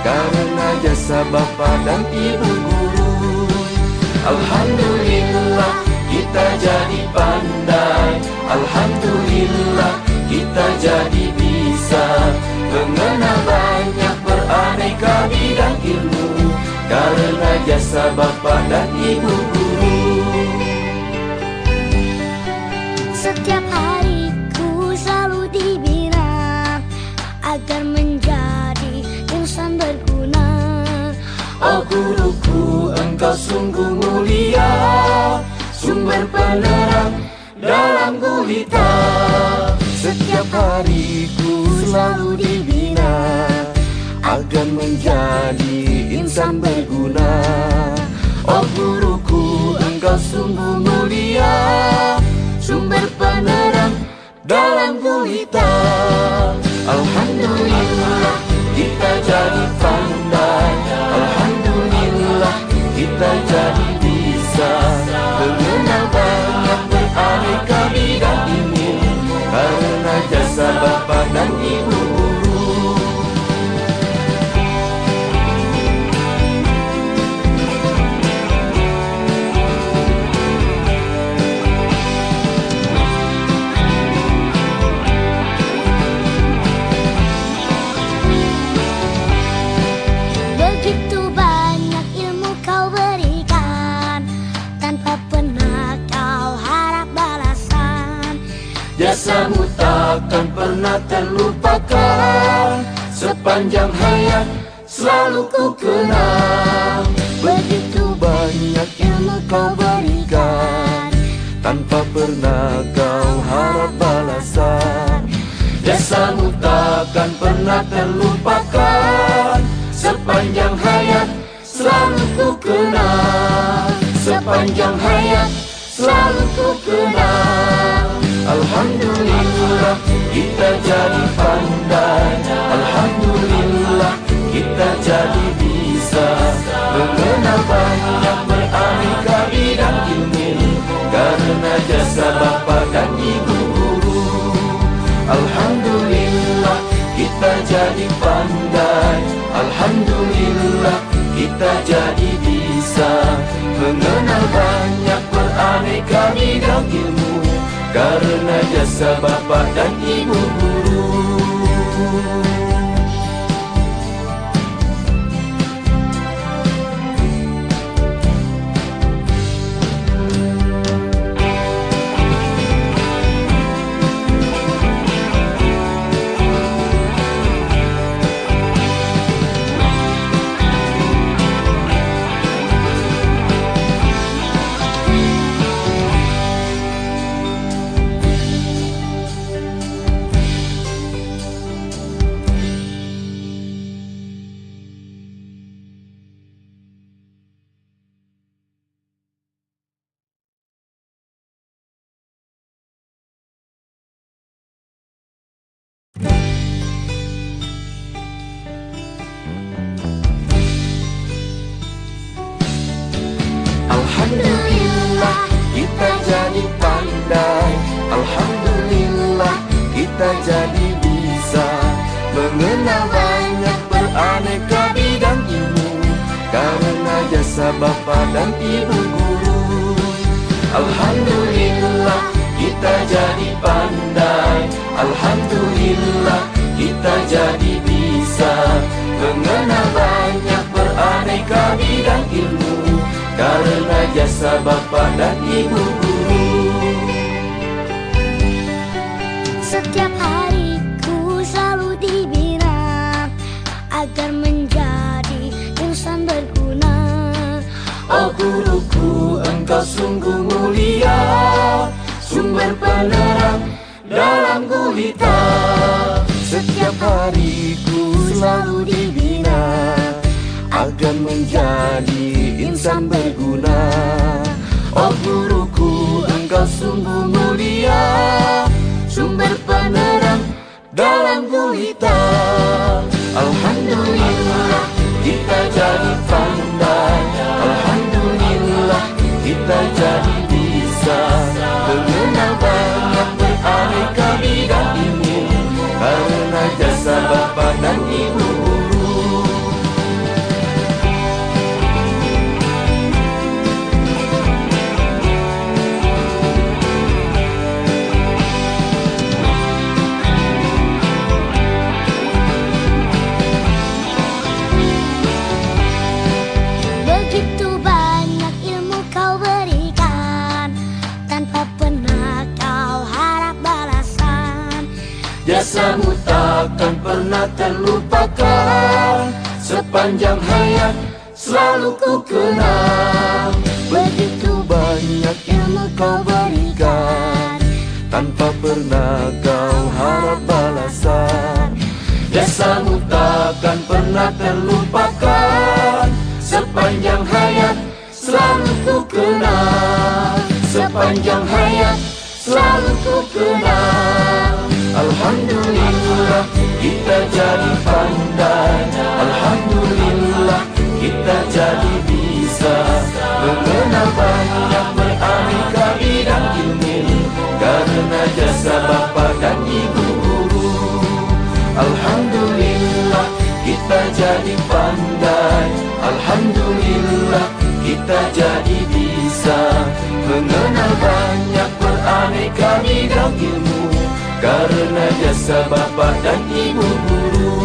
karena jasa bapa dan ibu guru. Alhamdulillah kita jadi pandai, alhamdulillah kita jadi bisa mengenal banyak beraneka bidang ilmu karena jasa bapa dan ibu guru. Setiap hariku selalu dibina agar menjadi insan berguna. Oh guruku, engkau sungguh mulia, sumber penerang dalam gulita. Setiap hariku selalu dibina agar menjadi insan berguna. Oh guruku, engkau sungguh mulia, sumber penerang dalam gulita. Alhamdulillah kita jadi pandai, alhamdulillah kita jadi bisa mengenal banyak beraneka bidang ilmu karena jasa bapa dan ibu guru. pernah terlupakan. Sepanjang hayat selalu ku kenang. Begitu banyak ilmu kau berikan, tanpa pernah kau harap balasan. Jasamu takkan pernah terlupakan. Sepanjang hayat selalu ku kenang. Sepanjang hayat selalu ku kenang. Alhamdulillah kita jadi pandai. Alhamdulillah kita jadi bisa mengenal banyak beraneka bidang ilmu, karena jasa bapa dan ibu guru. Alhamdulillah kita jadi pandai. Alhamdulillah kita jadi bisa mengenal banyak beraneka bidang ilmu, karena jasa bapa dan ibu guru. Alhamdulillah kita jadi pandai. Alhamdulillah kita jadi bisa mengenal banyak beraneka bidang ilmu, karena jasa bapa dan ibu guru. Alhamdulillah kita jadi pandai. Alhamdulillah kita jadi bisa mengenal banyak beraneka bidang ilmu, karena jasa bapa dan ibu guru. Setiap hariku selalu dibina agar menjadi insan berguna. Oh guruku, engkau sungguh mulia, sumber penerang dalam gulita. Setiap hariku selalu dibina agar menjadi insan berguna. Oh guruku, engkau sungguh mulia, sumber penerang dalam gulita. Alhamdulillah kita jadi pandai. Alhamdulillah kita jadi bisa mengenal banyak beraneka bidang ilmu, karena jasa bapa dan ibu guru. Begitu banyak ilmu kau berikan, tanpa pernah kau harap balasan. Jasamu takkan pernah terlupakan. Sepanjang hayat selalu ku kenang. Begitu banyak ilmu kau berikan, tanpa pernah kau harap balasan. Jasamu takkan pernah terlupakan. Sepanjang hayat selalu ku kenang. Sepanjang hayat selalu ku kenang. Alhamdulillah kita jadi pandai. Alhamdulillah kita jadi bisa mengenal banyak beraneka bidang ilmu, karena jasa bapa dan ibu guru. Alhamdulillah kita jadi pandai. Alhamdulillah kita jadi bisa mengenal banyak beraneka bidang ilmu, karena jasa bapa dan ibu guru.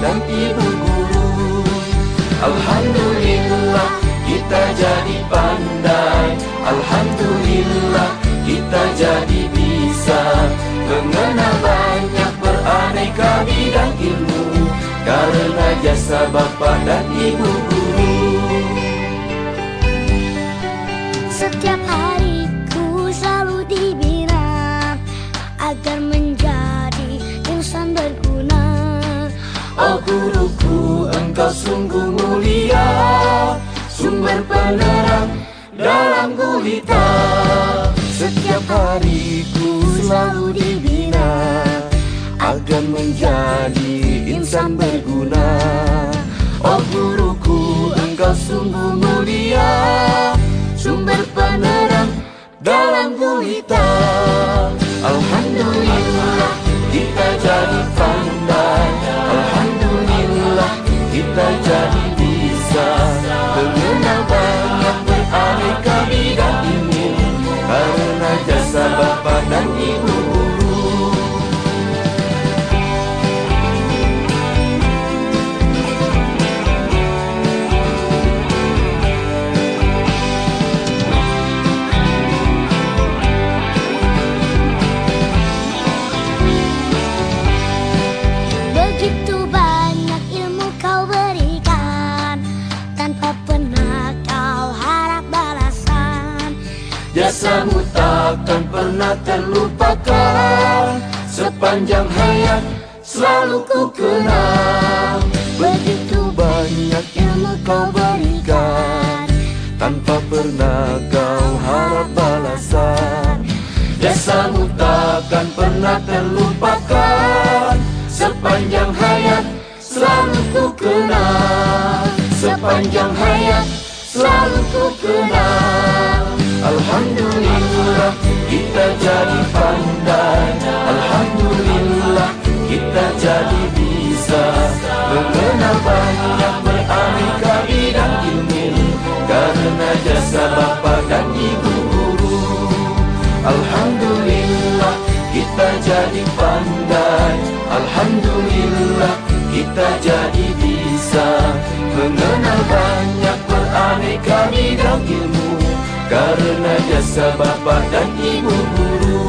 dan ibu guru. Alhamdulillah kita jadi pandai, alhamdulillah kita jadi bisa mengenal banyak beraneka bidang ilmu karena jasa bapa dan ibu guru. Setiap hariku selalu dibina agar menjadi insan berguna. Oh guruku, engkau sungguh mulia, sumber penerang dalam gulita. Setiap hariku selalu dibina agar menjadi insan berguna. Oh guruku, engkau sungguh mulia, sumber penerang dalam gulita. Alhamdulillah kita jadi pandai, alhamdulillah kita jadi bisa mengenal banyak beraneka bidang ilmu karena jasa bapa dan ibu guru. Begitu banyak ilmu kau berikan, tanpa pernah kau harap balasan. Jasamu takkan pernah terlupakan, sepanjang hayat selalu ku kenang. Begitu banyak ilmu kau berikan, tanpa pernah kau harap balasan. Jasamu takkan pernah terlupakan, sepanjang hayat selalu ku kenang. Sepanjang hayat selalu ku kenang. Alhamdulillah kita jadi pandai, alhamdulillah kita jadi bisa mengenal banyak beraneka bidang ilmu karena jasa bapa dan ibu guru. Alhamdulillah kita jadi pandai, alhamdulillah kita jadi bisa mengenal banyak beraneka bidang ilmu karena jasa bapa dan ibu guru.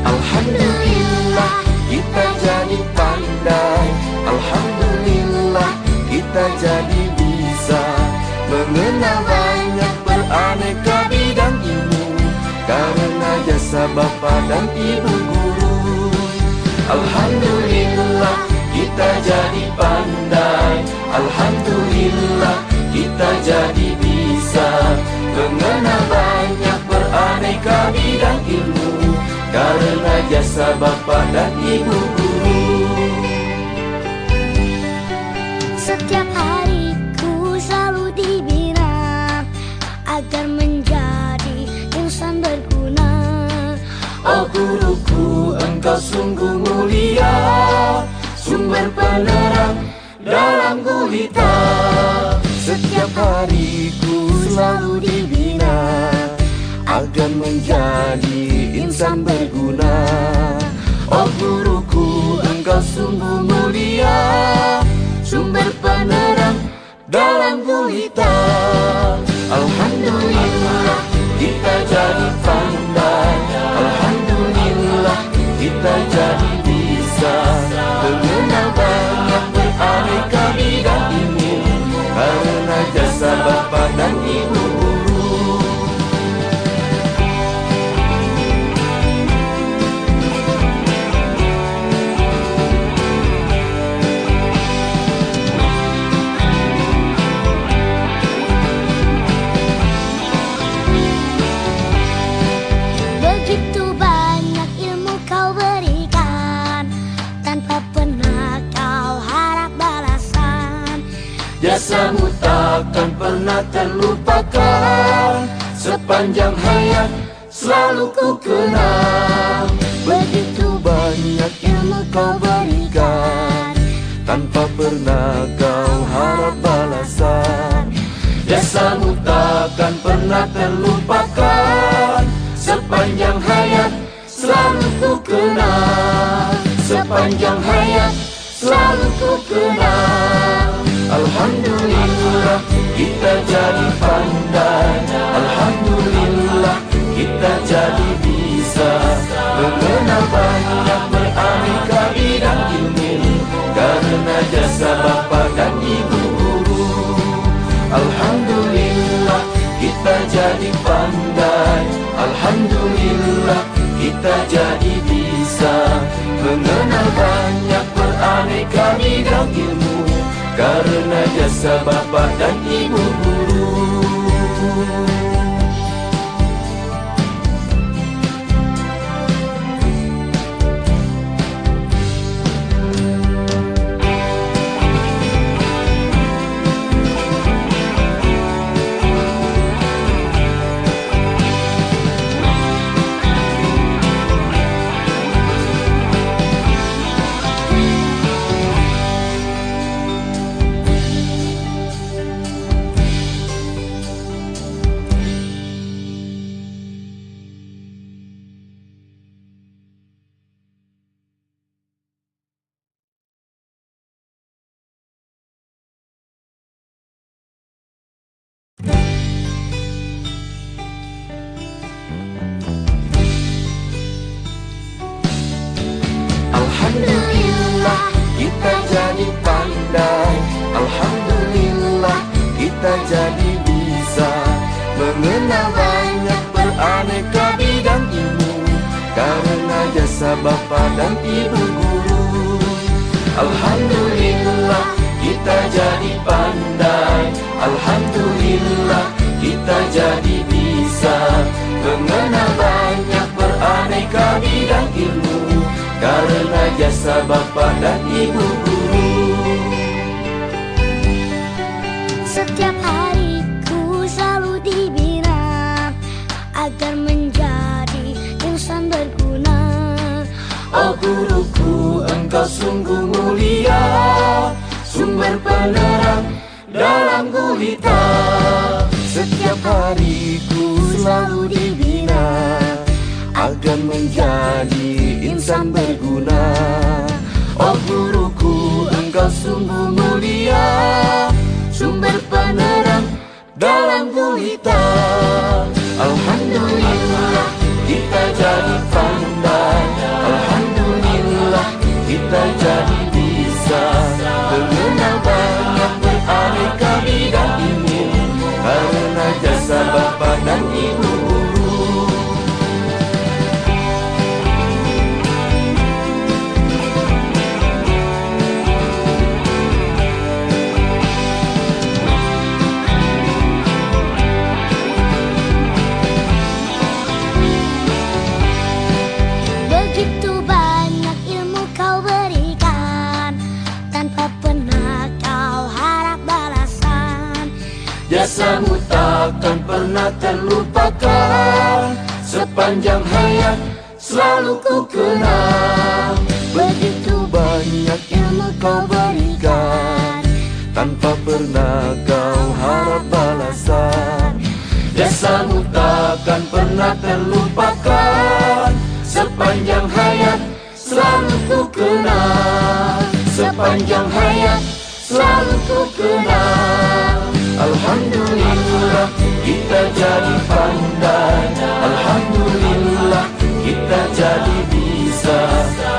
Alhamdulillah kita jadi pandai, alhamdulillah kita jadi bisa mengenal banyak beraneka bidang ilmu karena jasa bapa dan ibu guru. Alhamdulillah kita jadi pandai, alhamdulillah kita jadi bisa mengenal banyak beraneka bidang ilmu karena jasa bapa dan ibu guru. Setiap hariku selalu dibina agar menjadi insan berguna. Oh guruku, engkau sungguh mulia, sumber penerang dalam gulita. Setiap hariku selalu dibina agar menjadi insan berguna. Oh guruku, engkau sungguh mulia, sumber penerang dalam gulita. Alhamdulillah kita jadi pandai, alhamdulillah kita jadi bisa mengenal banyak beraneka bidang ilmu karena jasa bapa dan ibu guru. Jasamu takkan pernah terlupakan, sepanjang hayat selalu ku kenang. Begitu banyak ilmu kau berikan, tanpa pernah kau harap balasan. Jasamu takkan pernah terlupakan, sepanjang hayat selalu ku kenang. Sepanjang hayat selalu ku kenang. Alhamdulillah kita jadi pandai, alhamdulillah kita jadi bisa mengenal banyak beraneka bidang ilmu, karena jasa bapa dan ibu guru. Alhamdulillah kita jadi pandai, alhamdulillah kita jadi bisa mengenal banyak beraneka bidang ilmu, karena jasa bapa dan ibu guru. Alhamdulillah kita jadi pandai, alhamdulillah kita jadi bisa mengenal banyak beraneka bidang ilmu, karena jasa bapa dan ibu guru. Alhamdulillah kita jadi pandai, alhamdulillah kita jadi bisa mengenal banyak beraneka bidang ilmu, karena jasa bapa dan ibu guru. Setiap hariku selalu dibina agar menjadi insan berguna. Oh guruku, engkau sungguh mulia, sumber penerang dalam gulita. Setiap hariku selalu dibina agar menjadi insan berguna. Oh guruku, engkau sungguh mulia, sumber penerang dalam gulita. Alhamdulillah kita jadi pandai, alhamdulillah kita jadi bisa mengenal banyak beraneka bidang ilmu, karena jasa bapa dan ibu guru. Begitu banyak ilmu kau berikan, tanpa pernah kau harap balasan. Jasamu takkan pernah terlupakan, sepanjang hayat selalu ku kenang. Begitu banyak ilmu kau berikan, tanpa pernah kau harap balasan. Jasamu takkan pernah terlupakan, sepanjang hayat selalu ku kenang. Sepanjang hayat selalu ku kenang. Alhamdulillah kita jadi pandai, alhamdulillah kita jadi bisa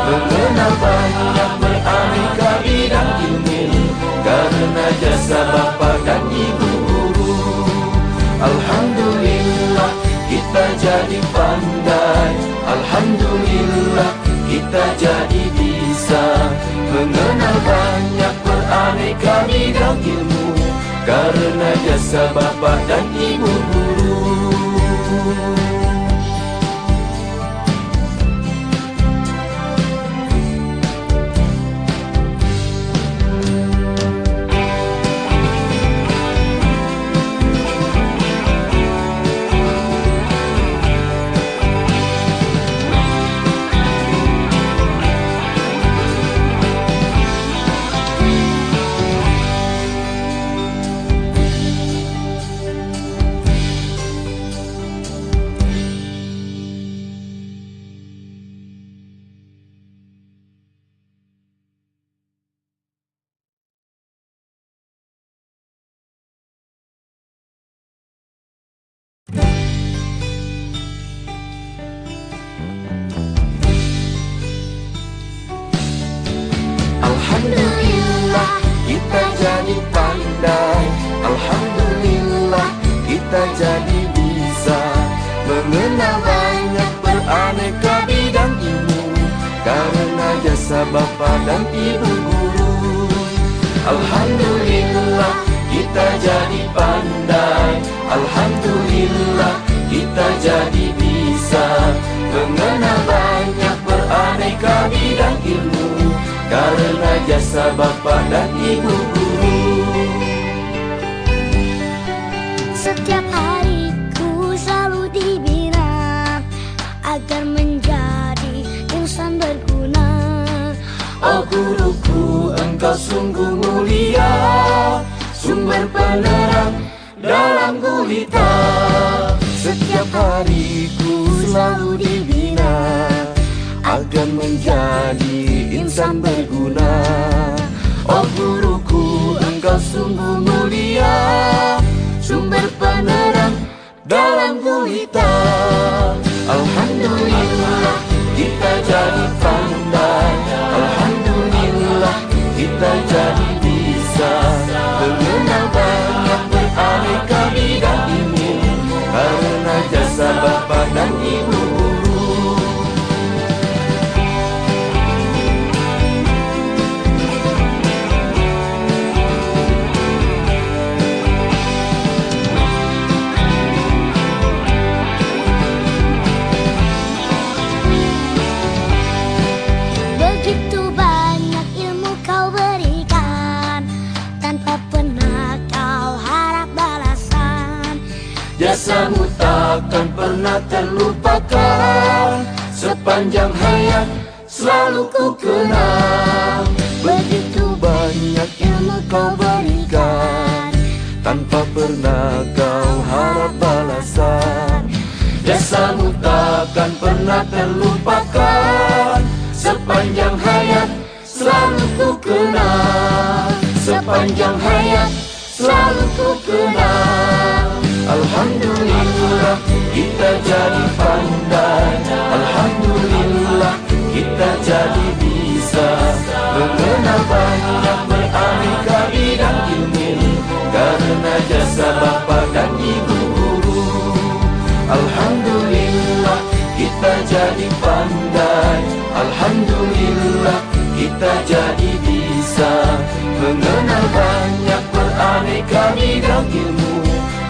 mengenal banyak beraneka bidang ilmu, karena jasa bapa dan ibu guru. Alhamdulillah kita jadi pandai, alhamdulillah kita jadi bisa mengenal banyak beraneka bidang ilmu, karena jasa bapa dan ibu guru. jadi pandai. Alhamdulillah kita jadi bisa mengenal banyak beraneka bidang ilmu karena jasa Bapa dan Ibu guru. Alhamdulillah kita jadi pandai. Alhamdulillah kita jadi bisa mengenal banyak beraneka bidang ilmu karena jasa Bapa dan Ibu guru. Setiap hariku selalu dibina agar menjadi insan berguna. Oh guruku, engkau sungguh mulia, sumber penerang dalam gulita. Setiap hariku selalu dibina agar menjadi insan berguna. Oh guruku, engkau sungguh mulia, sumber penerang dalam gulita. Alhamdulillah kita jadi pandai. Alhamdulillah kita jadi bisa mengenal banyak beraneka bidang ilmu karena jasa Bapa dan Ibu guru. Begitu banyak ilmu kau berikan, tanpa pernah kau harap balasan. Jasamu takkan pernah terlupakan, sepanjang hayat selalu ku kenang. Begitu banyak ilmu kau berikan, tanpa pernah kau harap balasan. Jasamu takkan pernah terlupakan, sepanjang hayat selalu ku kenang. Sepanjang hayat selalu ku kenang. Alhamdulillah kita jadi pandai. Alhamdulillah kita jadi bisa mengenal banyak beraneka bidang ilmu karena jasa Bapa dan Ibu guru. Alhamdulillah kita jadi pandai. Alhamdulillah kita jadi bisa mengenal banyak beraneka bidang ilmu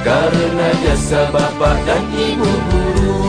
karena jasa Bapa dan Ibu guru.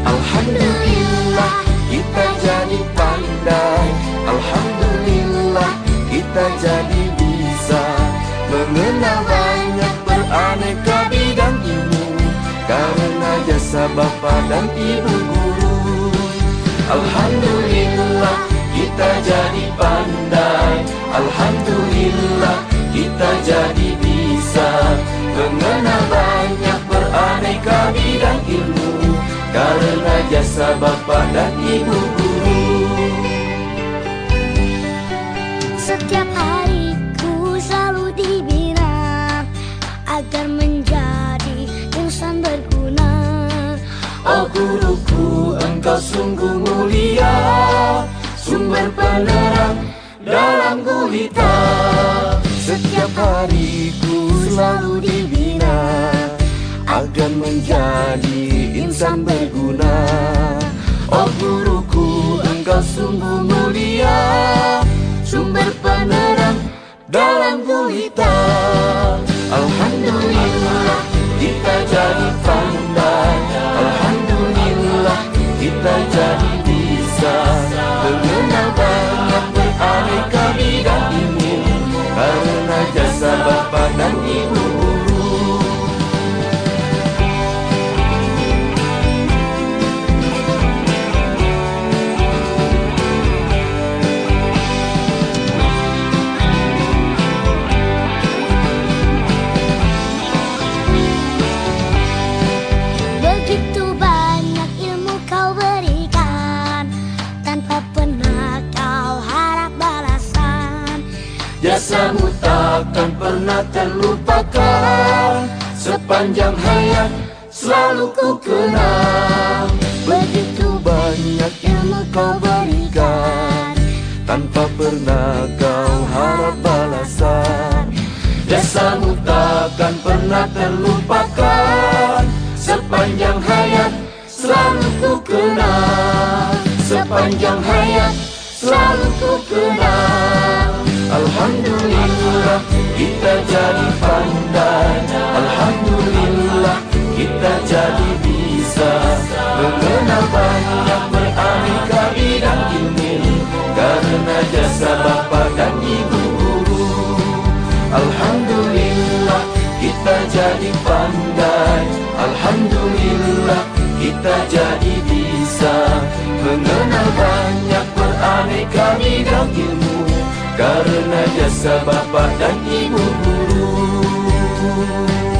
Alhamdulillah kita jadi pandai. Alhamdulillah kita jadi bisa mengenal banyak beraneka bidang ilmu karena jasa Bapa dan Ibu guru. Alhamdulillah kita jadi pandai. Alhamdulillah kita jadi bisa mengenal banyak beraneka bidang ilmu karena jasa Bapa dan Ibu guru. Setiap hariku selalu dibina agar menjadi insan berguna. Oh guruku, engkau sungguh mulia, sumber penerang dalam gulita. Setiap hariku selalu dibina agar menjadi insan berguna. Oh guruku, engkau sungguh mulia, sumber penerang dalam gulita. Alhamdulillah kita jadi pandai. Alhamdulillah kita Jasamu takkan pernah terlupakan, sepanjang hayat selalu ku kenang. Begitu banyak ilmu kau berikan, tanpa pernah kau harap balasan. Jasamu takkan pernah terlupakan, sepanjang hayat selalu ku kenang. Sepanjang hayat selalu ku kenang. Alhamdulillah kita jadi pandai, alhamdulillah kita jadi bisa mengenal banyak beraneka bidang ilmu, karena jasa bapa dan ibu guru. Alhamdulillah kita jadi pandai, alhamdulillah kita jadi bisa mengenal banyak beraneka bidang ilmu, karena jasa bapa dan ibu guru.